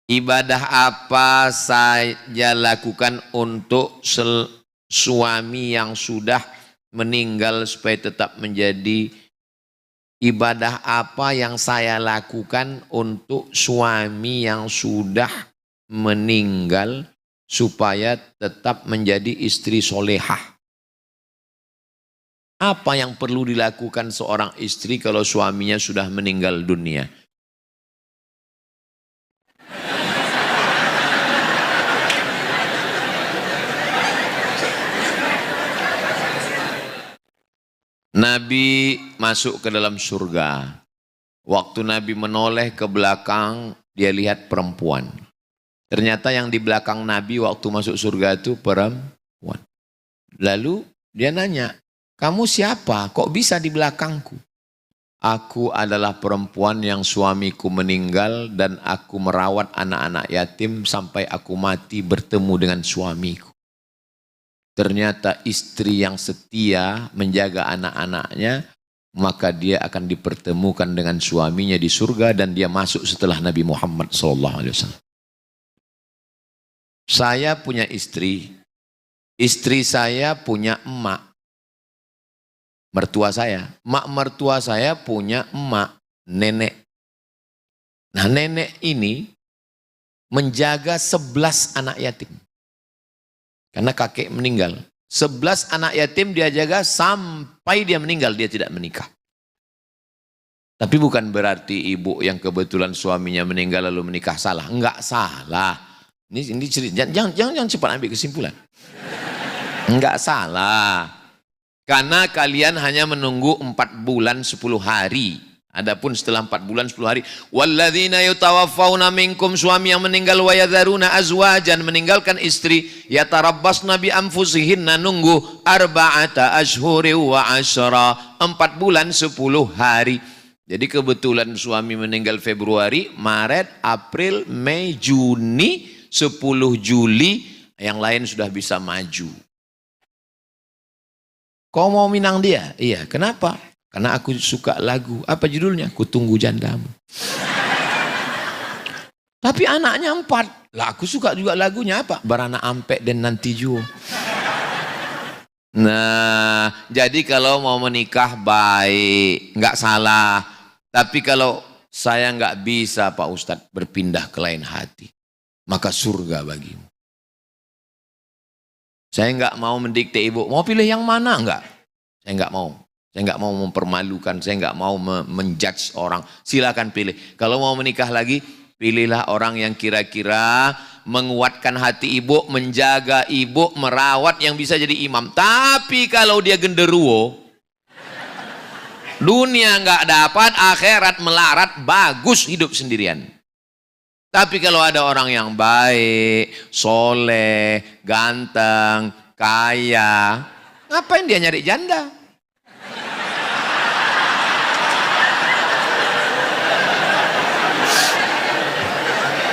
Ibadah apa saya lakukan untuk suami yang sudah meninggal supaya tetap menjadi, ibadah apa yang saya lakukan untuk suami yang sudah meninggal supaya tetap menjadi istri solehah? Apa yang perlu dilakukan seorang istri kalau suaminya sudah meninggal dunia? Nabi masuk ke dalam surga. Waktu Nabi menoleh ke belakang, dia lihat perempuan. Ternyata yang di belakang Nabi waktu masuk surga itu perempuan. Lalu dia nanya, kamu siapa? Kok bisa di belakangku? Aku adalah perempuan yang suamiku meninggal dan aku merawat anak-anak yatim sampai aku mati bertemu dengan suamiku. Ternyata istri yang setia menjaga anak-anaknya, maka dia akan dipertemukan dengan suaminya di surga dan dia masuk setelah Nabi Muhammad SAW. Saya punya istri saya punya emak, mertua saya. Mak mertua saya punya emak, nenek. Nah nenek ini menjaga 11 anak yatim. Karena kakek meninggal. 11 anak yatim dia jaga sampai dia meninggal, dia tidak menikah. Tapi bukan berarti ibu yang kebetulan suaminya meninggal lalu menikah salah. Enggak salah. Ini cerita, jangan cepat ambil kesimpulan. Enggak salah. Karena kalian hanya menunggu 4 bulan 10 hari. Adapun setelah 4 bulan 10 hari, walladzina yutawaffawna minkum, suami yang meninggal, wa yadharuna azwajan, meninggalkan istri, yatarabbasna bi anfusihinna, nunggu arba'ata ashhuri wa asyra, 4 bulan 10 hari. Jadi kebetulan suami meninggal Februari, Maret, April, Mei, Juni, 10 Juli, Yang lain sudah bisa maju. Kau mau minang dia? Iya, kenapa? Karena aku suka lagu. Apa judulnya? Kutunggu Jandamu. Tapi anaknya 4. Lah aku suka juga lagunya apa? Beranak Ampek dan Nanti Juo. Nah, jadi kalau mau menikah baik, nggak salah. Tapi kalau saya nggak bisa Pak Ustadz berpindah ke lain hati, maka surga bagimu. Saya nggak mau mendikte ibu, mau pilih yang mana enggak? Saya nggak mau. Saya nggak mau mempermalukan, saya nggak mau menjudge orang. Silakan pilih. Kalau mau menikah lagi, pilihlah orang yang kira-kira menguatkan hati ibu, menjaga ibu, merawat, yang bisa jadi imam. Tapi kalau dia genderuwo, dunia nggak dapat, akhirat melarat, bagus hidup sendirian. Tapi kalau ada orang yang baik, soleh, ganteng, kaya, ngapain dia nyari janda?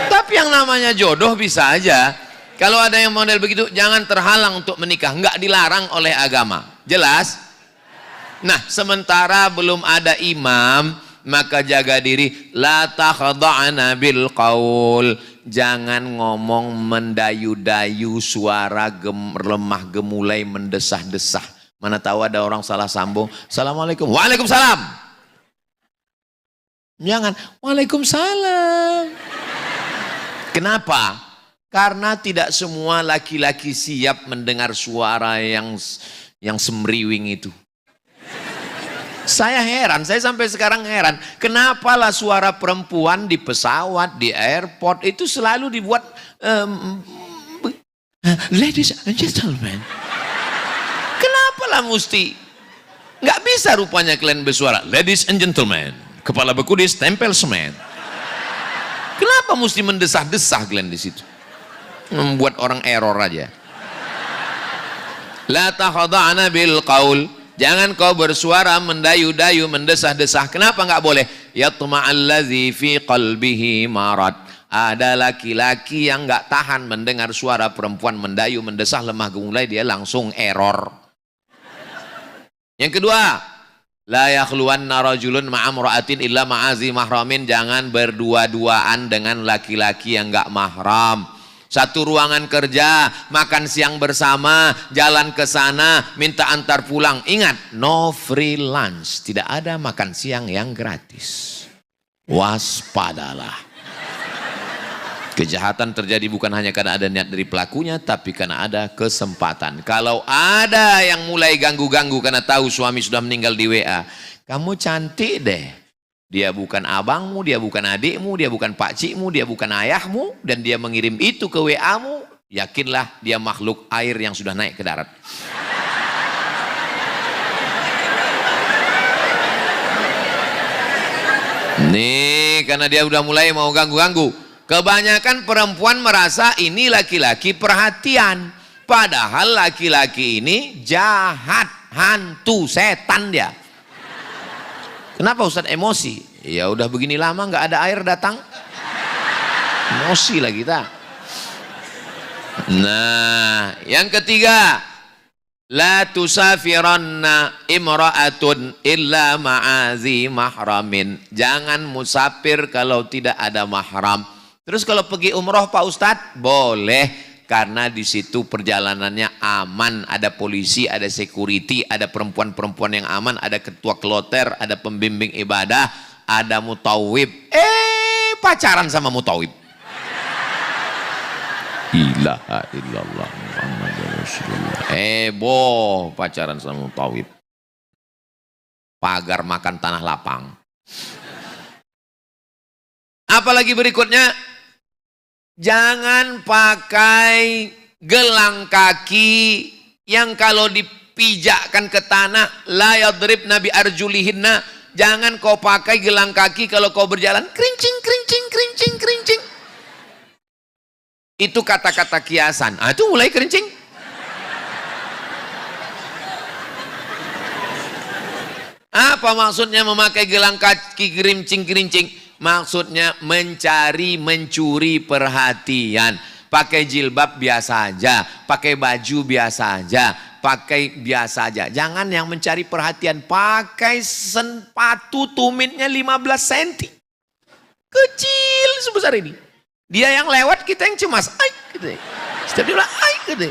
Tapi yang namanya jodoh bisa aja. Kalau ada yang model begitu, jangan terhalang untuk menikah. Enggak dilarang oleh agama. Jelas? Nah, sementara belum ada imam, maka jaga diri. La takhda'na bil qaul. Jangan ngomong mendayu-dayu, suara lemah gemulai, mendesah-desah. Mana tahu ada orang salah sambung. Assalamualaikum. Waalaikumsalam. Jangan. Waalaikumsalam. Kenapa? Karena tidak semua laki-laki siap mendengar suara yang semriwing itu. Saya heran, saya sampai sekarang heran. Kenapalah suara perempuan di pesawat, di airport itu selalu dibuat ladies and gentlemen. Kenapalah mesti? Nggak bisa rupanya kalian bersuara ladies and gentlemen. Kepala bekudis tempel semen. Kenapa mesti mendesah-desah kalian di situ? Membuat orang error aja. La takhada'na bil qaul. Jangan kau bersuara mendayu-dayu, mendesah-desah. Kenapa nggak boleh? Yatma'allazi fi qalbihi marad. Ada laki-laki yang nggak tahan mendengar suara perempuan mendayu, mendesah, lemah gemulai, dia langsung error. Yang kedua, la yakhluwanna rajulun ma'amra'atin illa ma'azi mahramin. Jangan berdua-duaan dengan laki-laki yang nggak mahram. Satu ruangan kerja, makan siang bersama, jalan ke sana, minta antar pulang. Ingat, no free lunch. Tidak ada makan siang yang gratis. Waspadalah. Kejahatan terjadi bukan hanya karena ada niat dari pelakunya, tapi karena ada kesempatan. Kalau ada yang mulai ganggu-ganggu karena tahu suami sudah meninggal di WA, kamu cantik deh. Dia bukan abangmu, dia bukan adikmu, dia bukan pakcikmu, dia bukan ayahmu, dan dia mengirim itu ke WA-mu, yakinlah dia makhluk air yang sudah naik ke darat. Nih, karena dia udah mulai mau ganggu-ganggu. Kebanyakan perempuan merasa ini laki-laki perhatian. Padahal laki-laki ini jahat, hantu, setan dia. Kenapa Ustaz emosi? Ya udah begini lama nggak ada air datang. Emosi lah kita. Nah, yang ketiga, la tusafiranna imra'atun illa ma'azi mahramin. Jangan musafir kalau tidak ada mahram. Terus kalau pergi umroh Pak Ustadz, boleh. Karena di situ perjalanannya aman, ada polisi, ada security, ada perempuan-perempuan yang aman, ada ketua kloter, ada pembimbing ibadah, ada mutawib. Pacaran sama mutawib. Ilaha illallah Muhammadur Rasulullah. Pacaran sama mutawib. Pagar makan tanah lapang. Apalagi berikutnya, jangan pakai gelang kaki yang kalau dipijakkan ke tanah la yadribna bi arjulihinna. Jangan kau pakai gelang kaki kalau kau berjalan kerincing kerincing kerincing kerincing. Itu kata-kata kiasan. Itu mulai kerincing. Apa maksudnya memakai gelang kaki kerincing kerincing? Maksudnya mencari, mencuri perhatian. pakai jilbab biasa aja, pakai baju biasa aja, pakai biasa aja. Jangan yang mencari perhatian, pakai sepatu tumitnya 15 cm. Kecil sebesar ini. Dia yang lewat, kita yang cemas. Ay, gitu. Setiap dia bilang, ay, gitu.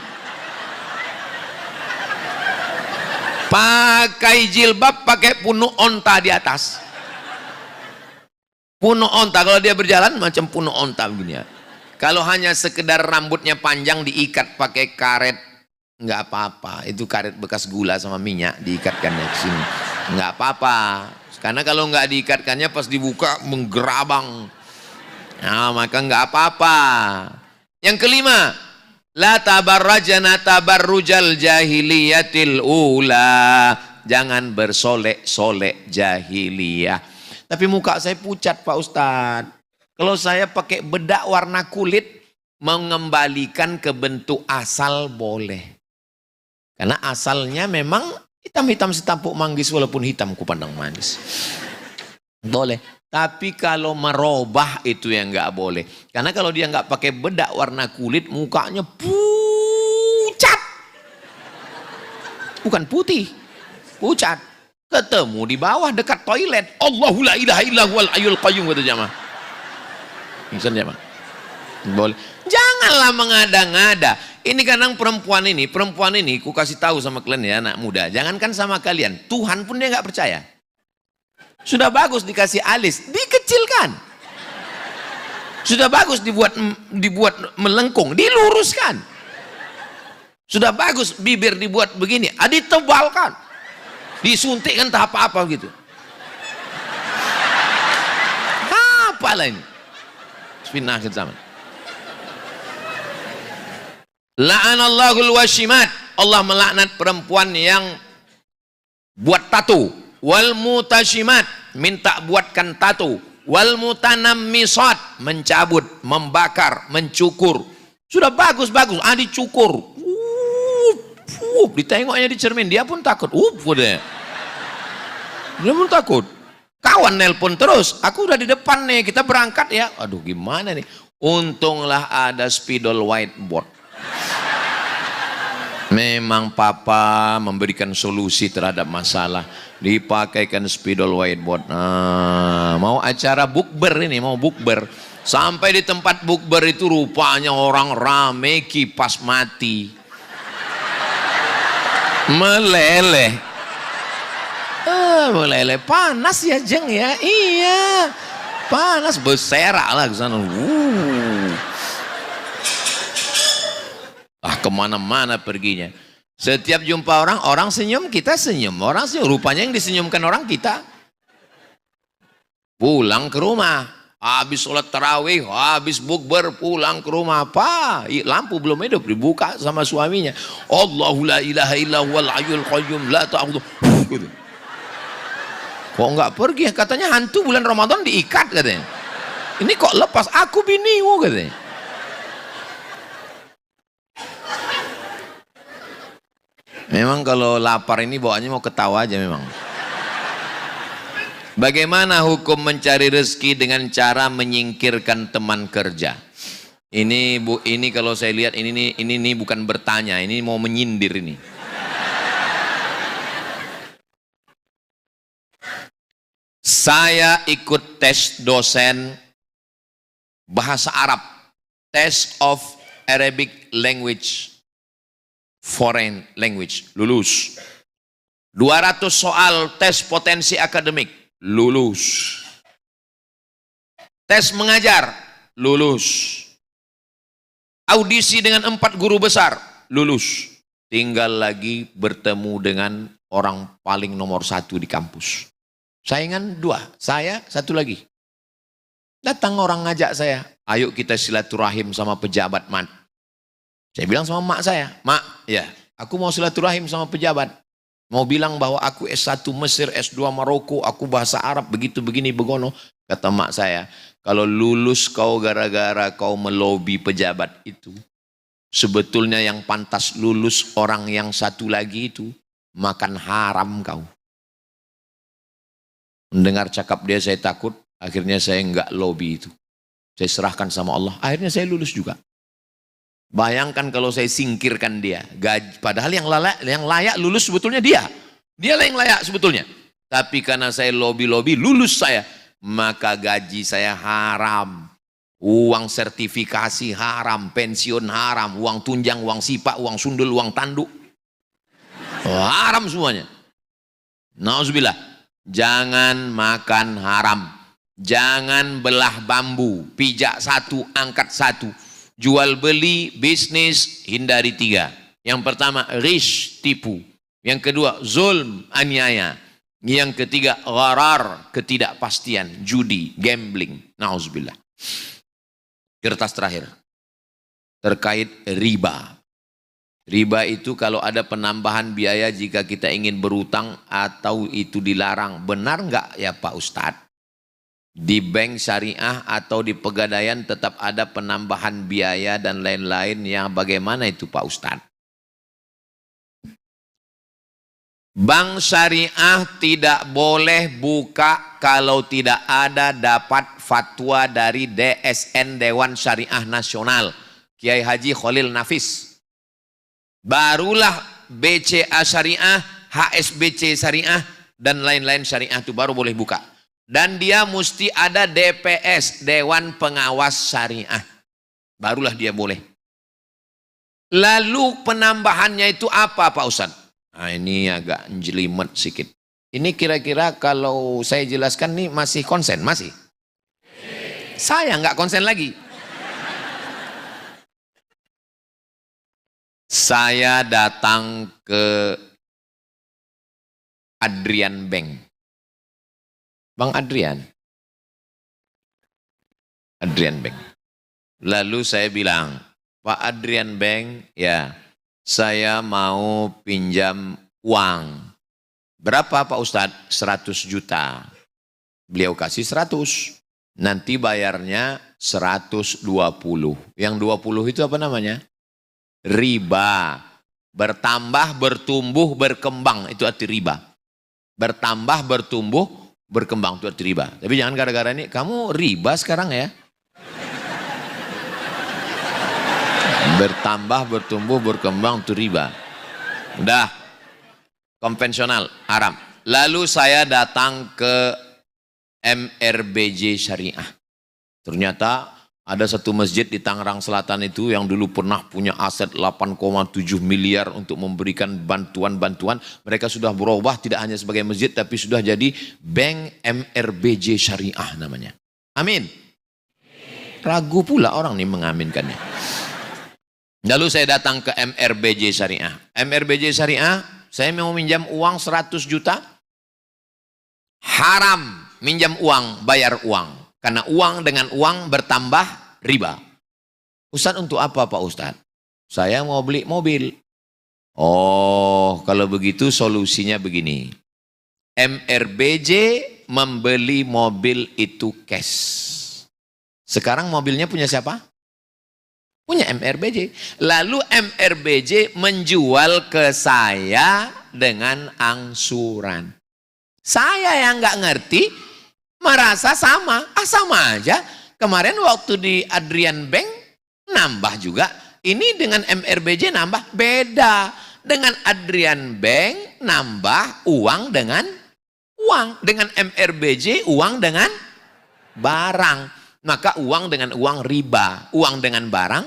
Pakai jilbab, pakai punuk onta di atas. Punuk onta, kalau dia berjalan macam punuk onta begini ya. Kalau hanya sekedar rambutnya panjang diikat pakai karet, nggak apa-apa. Itu karet bekas gula sama minyak diikatkannya ke sini. Nggak apa-apa. Karena kalau nggak diikatkannya pas dibuka menggerabang. Nah, maka nggak apa-apa. Yang kelima, la tabarrajana tabarrujal jahiliyatil ula. Jangan bersolek-solek jahiliyah. Tapi muka saya pucat Pak Ustadz. Kalau saya pakai bedak warna kulit, mengembalikan ke bentuk asal boleh. Karena asalnya memang hitam-hitam setampuk manggis walaupun hitam kupandang manis. Boleh. Tapi kalau merubah itu yang nggak boleh. Karena kalau dia nggak pakai bedak warna kulit, mukanya pucat. Bukan putih, pucat. Ketemu di bawah dekat toilet. Allahu la ilaha illa huwal hayyul qayyum kata jamaah. Bisa jamaah. Boleh. Janganlah mengada-ngada. Ini kadang perempuan ini, ku kasih tahu sama kalian ya anak muda. Jangankan sama kalian, Tuhan pun dia nggak percaya. Sudah bagus dikasih alis, dikecilkan. Sudah bagus dibuat melengkung, diluruskan. Sudah bagus bibir dibuat begini, ditebalkan. Disuntikkan tak apa-apa gitu. Apalah ini? Fitnah akhir zaman. La'anallahul washimat. Allah melaknat perempuan yang buat tato. Wal mutashimat, minta buatkan tato. Wal mutanammisat, mencabut, membakar, mencukur. Sudah bagus-bagus, dicukur. Ditengoknya di cermin, dia pun takut. Dia pun takut. Kawan nelpon terus, aku udah di depan nih, kita berangkat ya. Aduh gimana nih? Untunglah ada spidol whiteboard. Memang papa memberikan solusi terhadap masalah. Dipakaikan spidol whiteboard. Nah, mau acara bukber ini, mau bukber. Sampai di tempat bukber itu rupanya orang rame, kipas mati. Meleleh. Meleleh. Panas ya Jeng ya. Iya. Panas berserak lah ke sana. Kemana-mana perginya. Setiap jumpa orang senyum, kita senyum. Orang senyum. Rupanya yang disenyumkan orang kita. Pulang ke rumah. Habis sholat tarawih, habis bukber, pulang ke rumah. Apa? Lampu belum hidup, dibuka sama suaminya. Allahu la ilaha illa huwal hayyul qayyum la ta'khudhuhu. Gitu. Kok enggak pergi? Katanya hantu bulan Ramadan diikat katanya. Ini kok lepas? Aku binimu katanya. Memang kalau lapar ini bawaannya mau ketawa aja memang. Bagaimana hukum mencari rezeki dengan cara menyingkirkan teman kerja? Ini kalau saya lihat ini bukan bertanya, ini mau menyindir ini. Saya ikut tes dosen bahasa Arab, test of Arabic language, foreign language, lulus. 200 soal tes potensi akademik. Lulus. Tes mengajar, lulus. Audisi dengan 4 guru besar, lulus. Tinggal lagi bertemu dengan orang paling nomor 1 di kampus. Saingan 2, saya 1 lagi. Datang orang ngajak saya, ayo kita silaturahim sama pejabat mat. Saya bilang sama mak saya, mak, ya, aku mau silaturahim sama pejabat. Mau bilang bahwa aku S1 Mesir, S2 Maroko, aku bahasa Arab, begitu begini begono. Kata mak saya, kalau lulus kau gara-gara kau melobi pejabat itu, sebetulnya yang pantas lulus orang yang 1 lagi itu, makan haram kau. Mendengar cakap dia saya takut, akhirnya saya enggak lobby itu. Saya serahkan sama Allah, akhirnya saya lulus juga. Bayangkan kalau saya singkirkan dia. Padahal yang layak lulus sebetulnya dia. Dialah yang layak sebetulnya. Tapi karena saya lobby-lobby lulus saya. Maka gaji saya haram. Uang sertifikasi haram. Pensiun haram. Uang tunjang, uang sipak, uang sundul, uang tanduk. Haram semuanya. Nauzubillah. Jangan makan haram. Jangan belah bambu. Pijak satu, angkat satu. Jual beli, bisnis, hindari 3. Yang pertama, rish, tipu. Yang kedua, zulm, aniaya. Yang ketiga, gharar, ketidakpastian, judi, gambling. Nauzubillah. Kertas terakhir. Terkait riba. Riba itu kalau ada penambahan biaya jika kita ingin berutang atau itu dilarang. Benar enggak ya Pak Ustadz? Di bank syariah atau di pegadaian tetap ada penambahan biaya dan lain-lain, yang bagaimana itu Pak Ustadz? Bank syariah tidak boleh buka kalau tidak ada dapat fatwa dari DSN Dewan Syariah Nasional Kiai Haji Khalil Nafis. Barulah BCA Syariah, HSBC Syariah dan lain-lain syariah itu baru boleh buka. Dan dia mesti ada DPS, Dewan Pengawas Syariah. Barulah dia boleh. Lalu penambahannya itu apa Pak Ustadz? Nah, ini agak jelimet sedikit. Ini kira-kira kalau saya jelaskan nih masih konsen? Masih? Saya nggak konsen lagi. Saya datang ke Adrian Bank. Bang Adrian Bank. Lalu saya bilang, Pak Adrian Bank, ya saya mau pinjam uang. Berapa Pak Ustadz? 100 juta. Beliau kasih 100. Nanti bayarnya 120. Yang 20 itu apa namanya? Riba. Bertambah, bertumbuh, berkembang. Itu arti riba. Bertambah, bertumbuh, berkembang, itu arti riba. Tapi jangan gara-gara ini, kamu riba sekarang ya. Bertambah, bertumbuh, berkembang, itu riba. Udah, konvensional, haram. Lalu saya datang ke MRBJ Syariah. Ternyata ada satu masjid di Tangerang Selatan itu yang dulu pernah punya aset 8,7 miliar untuk memberikan bantuan-bantuan. Mereka sudah berubah tidak hanya sebagai masjid tapi sudah jadi Bank MRBJ Syariah namanya. Amin. Ragu pula orang nih mengaminkannya. Lalu saya datang ke MRBJ Syariah. MRBJ Syariah, saya mau minjam uang 100 juta. Haram minjam uang, bayar uang. Karena uang dengan uang bertambah riba. Ustadz, untuk apa Pak Ustadz? Saya mau beli mobil. Oh, kalau begitu solusinya begini. MRBJ membeli mobil itu cash. Sekarang mobilnya punya siapa? Punya MRBJ. Lalu MRBJ menjual ke saya dengan angsuran. Saya yang nggak ngerti, merasa sama. Sama aja. Kemarin waktu di Adrian Bank nambah juga. Ini dengan MRBJ nambah, beda. Dengan Adrian Bank nambah uang dengan uang. Dengan MRBJ uang dengan barang. Maka uang dengan uang riba. Uang dengan barang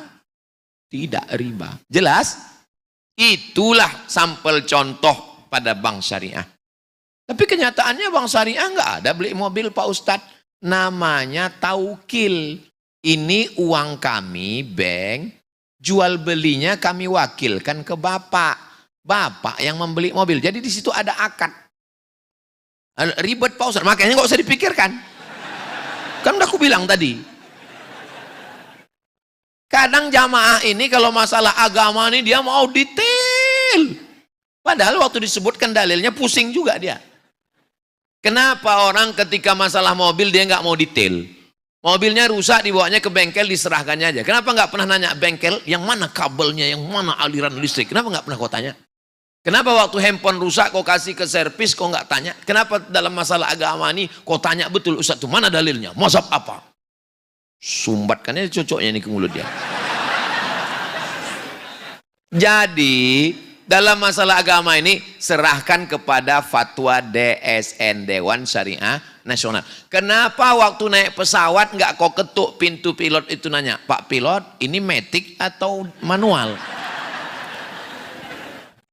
tidak riba. Jelas? Itulah sampel contoh pada bank syariah. Tapi kenyataannya bank syariah nggak ada beli mobil Pak Ustadz. Namanya taukil. Ini uang kami bank, jual belinya kami wakilkan ke Bapak. Bapak yang membeli mobil. Jadi di situ ada akad. Ribet Pak Ustadz, makanya nggak usah dipikirkan. Kan udah aku bilang tadi. Kadang jamaah ini kalau masalah agama ini dia mau detail. Padahal waktu disebutkan dalilnya pusing juga dia. Kenapa orang ketika masalah mobil dia nggak mau detail? Mobilnya rusak dibawanya ke bengkel diserahkannya aja. Kenapa nggak pernah nanya bengkel yang mana kabelnya, yang mana aliran listrik? Kenapa nggak pernah kau tanya? Kenapa waktu handphone rusak kau kasih ke servis kau nggak tanya? Kenapa dalam masalah agama ini kau tanya betul Ustaz itu mana dalilnya? Mazhab apa? Sumbatkannya cocoknya ini ke mulut dia. Jadi dalam masalah agama ini serahkan kepada fatwa DSN, Dewan Syariah Nasional. Kenapa waktu naik pesawat nggak kau ketuk pintu pilot itu nanya, Pak pilot ini matic atau manual?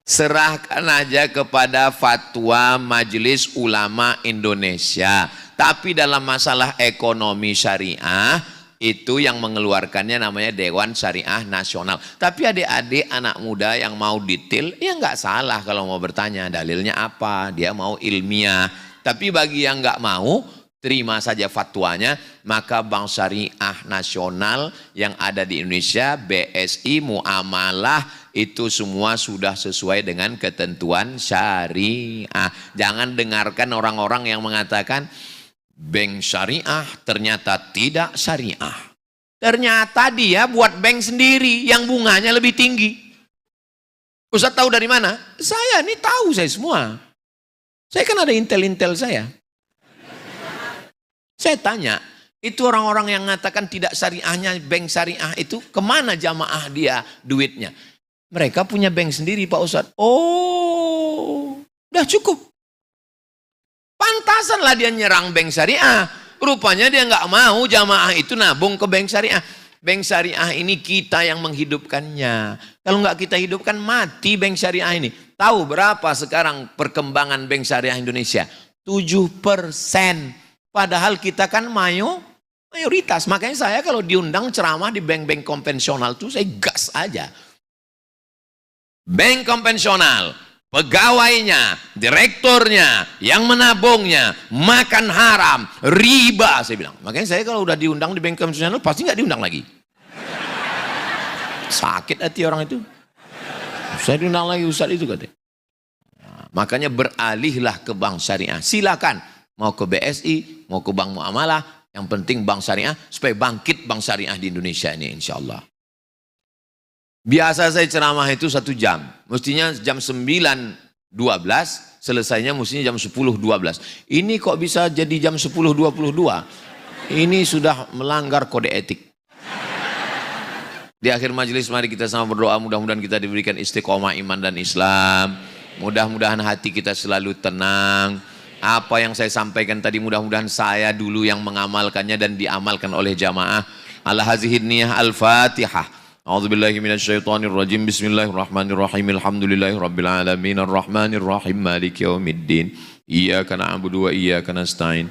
Serahkan aja kepada fatwa Majelis Ulama Indonesia. Tapi dalam masalah ekonomi syariah itu yang mengeluarkannya namanya Dewan Syariah Nasional. Tapi adik-adik anak muda yang mau detail, ya nggak salah kalau mau bertanya dalilnya apa, dia mau ilmiah. Tapi bagi yang nggak mau, terima saja fatwanya, maka Bank Syariah Nasional yang ada di Indonesia, BSI, Muamalah, itu semua sudah sesuai dengan ketentuan syariah. Jangan dengarkan orang-orang yang mengatakan, bank syariah ternyata tidak syariah. Ternyata dia buat bank sendiri yang bunganya lebih tinggi. Ustaz tahu dari mana? Saya ini tahu saya semua. Saya kan ada intel-intel saya. Saya tanya, itu orang-orang yang mengatakan tidak syariahnya bank syariah itu kemana jamaah dia duitnya? Mereka punya bank sendiri Pak Ustaz. Oh, udah cukup. Pantasanlah dia nyerang bank syariah. Rupanya dia nggak mau jamaah itu nabung ke bank syariah. Bank syariah ini kita yang menghidupkannya. Kalau nggak kita hidupkan mati bank syariah ini. Tahu berapa sekarang perkembangan bank syariah Indonesia? 7%. Padahal kita kan mayoritas. Makanya saya kalau diundang ceramah di bank-bank konvensional tuh saya gas aja. Bank konvensional, pegawainya, direkturnya, yang menabungnya, makan haram, riba, saya bilang. Makanya saya kalau udah diundang di bank konvensional, pasti nggak diundang lagi. Sakit hati orang itu. Saya diundang lagi Ustaz itu katanya. Nah, makanya beralihlah ke bank syariah. Silakan, mau ke BSI, mau ke bank muamalah, yang penting bank syariah, supaya bangkit bank syariah di Indonesia ini insya Allah. Biasa saya ceramah itu 1 jam. Mestinya jam 9.12, selesainya mestinya jam 10.12. Ini kok bisa jadi jam 10.22? Ini sudah melanggar kode etik. Di akhir majelis mari kita sama berdoa, mudah-mudahan kita diberikan istiqomah iman dan Islam. Mudah-mudahan hati kita selalu tenang. Apa yang saya sampaikan tadi mudah-mudahan saya dulu yang mengamalkannya dan diamalkan oleh jamaah. Ala hazihin niyah al-Fatihah. A'udzubillahi minasyaitonirrajim. Bismillahirrahmanirrahim. Alhamdulillahirabbil alamin arrahmanir rahim maliki yaumiddin. Iyyaka na'budu wa iyyaka nasta'in.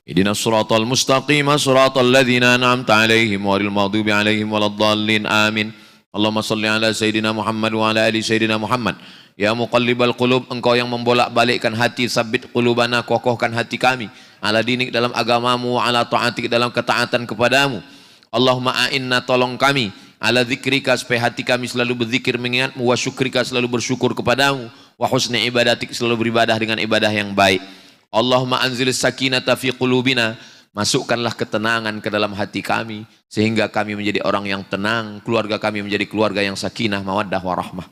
Ihdinas siratal mustaqim siratal ladzina an'amta 'alaihim ghairil maghdubi 'alaihim waladdallin. Amin. Allahumma shalli ala sayidina Muhammad wa ala ali sayidina Muhammad. Ya muqallibal qulub, engkau yang membolak-balikkan hati, sabit qulubana, kokohkan hati kami ala dinik dalam agamamu, ala ta'atik dalam ketaatan kepadamu. Allahumma a'inna, tolong kami ala zikrika, supaya hati kami selalu berzikir mengingatmu, wa syukrika, selalu bersyukur kepadamu, wa husni ibadatik, selalu beribadah dengan ibadah yang baik. Allahumma anzilis sakinata fi qulubina, masukkanlah ketenangan ke dalam hati kami, sehingga kami menjadi orang yang tenang, keluarga kami menjadi keluarga yang sakinah, mawaddah, warahmah.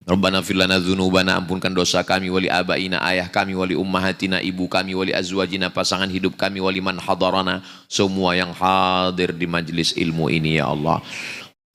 Rabbana fir lana dzunubana, ampunkan dosa kami, wali abaina, ayah kami, wali ummahatina, ibu kami, wali azwajina, pasangan hidup kami, wali man hadarana, semua yang hadir di majlis ilmu ini ya Allah.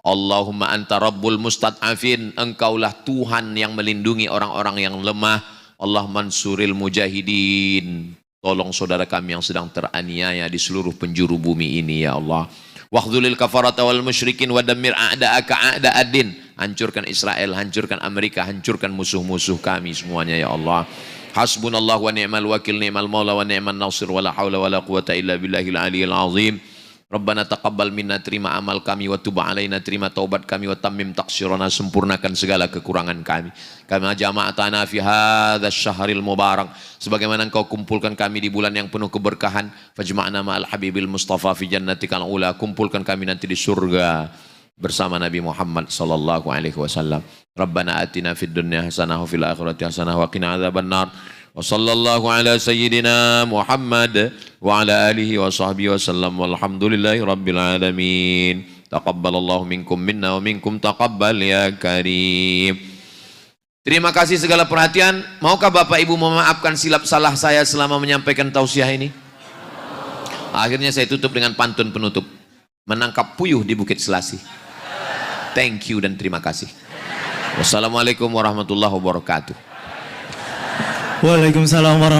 Allahumma anta rabbul mustad'afin, engkaulah Tuhan yang melindungi orang-orang yang lemah. Allah mansuril mujahidin, tolong saudara kami yang sedang teraniaya di seluruh penjuru bumi ini ya Allah. Wahdzulil kafarata wal musyrikin wa dammir a'da'aka a'da'ad-din, hancurkan Israel, hancurkan Amerika, hancurkan musuh-musuh kami semuanya ya Allah. Hasbunallah wa ni'mal wakil, ni'mal maula wa ni'man nasir, wa la haula wa la quwata illa billahil aliyil azim. Rabbana taqabbal minna, terima amal kami, wa tub alaina, terima taubat kami, wa tammim taqsirana, sempurnakan segala kekurangan kami. Kama jama'atana fi hadzal syahril mubarak, sebagaimana engkau kumpulkan kami di bulan yang penuh keberkahan, fajma'na ma'al habibil mustafa fi jannatikal ula, kumpulkan kami nanti di surga bersama Nabi Muhammad sallallahu alaihi wasallam. Rabbana atina fid dunya hasanah wa fil akhirati hasanah wa qina adzabannar. Wa sallallahu ala sayyidina Muhammad wa ala alihi wa sahbihi wa sallam, walhamdulillahi rabbil alamin. Taqabbalallahu minkum minna wa minkum taqabbal ya karim. Terima kasih segala perhatian. Maukah Bapak Ibu memaafkan silap salah saya selama menyampaikan tausiah ini? Akhirnya saya tutup dengan pantun penutup. Menangkap puyuh di Bukit Selasih. Thank you dan terima kasih. Wassalamualaikum warahmatullahi wabarakatuh. Waalaikumsalam warahmatullahi wabarakatuh.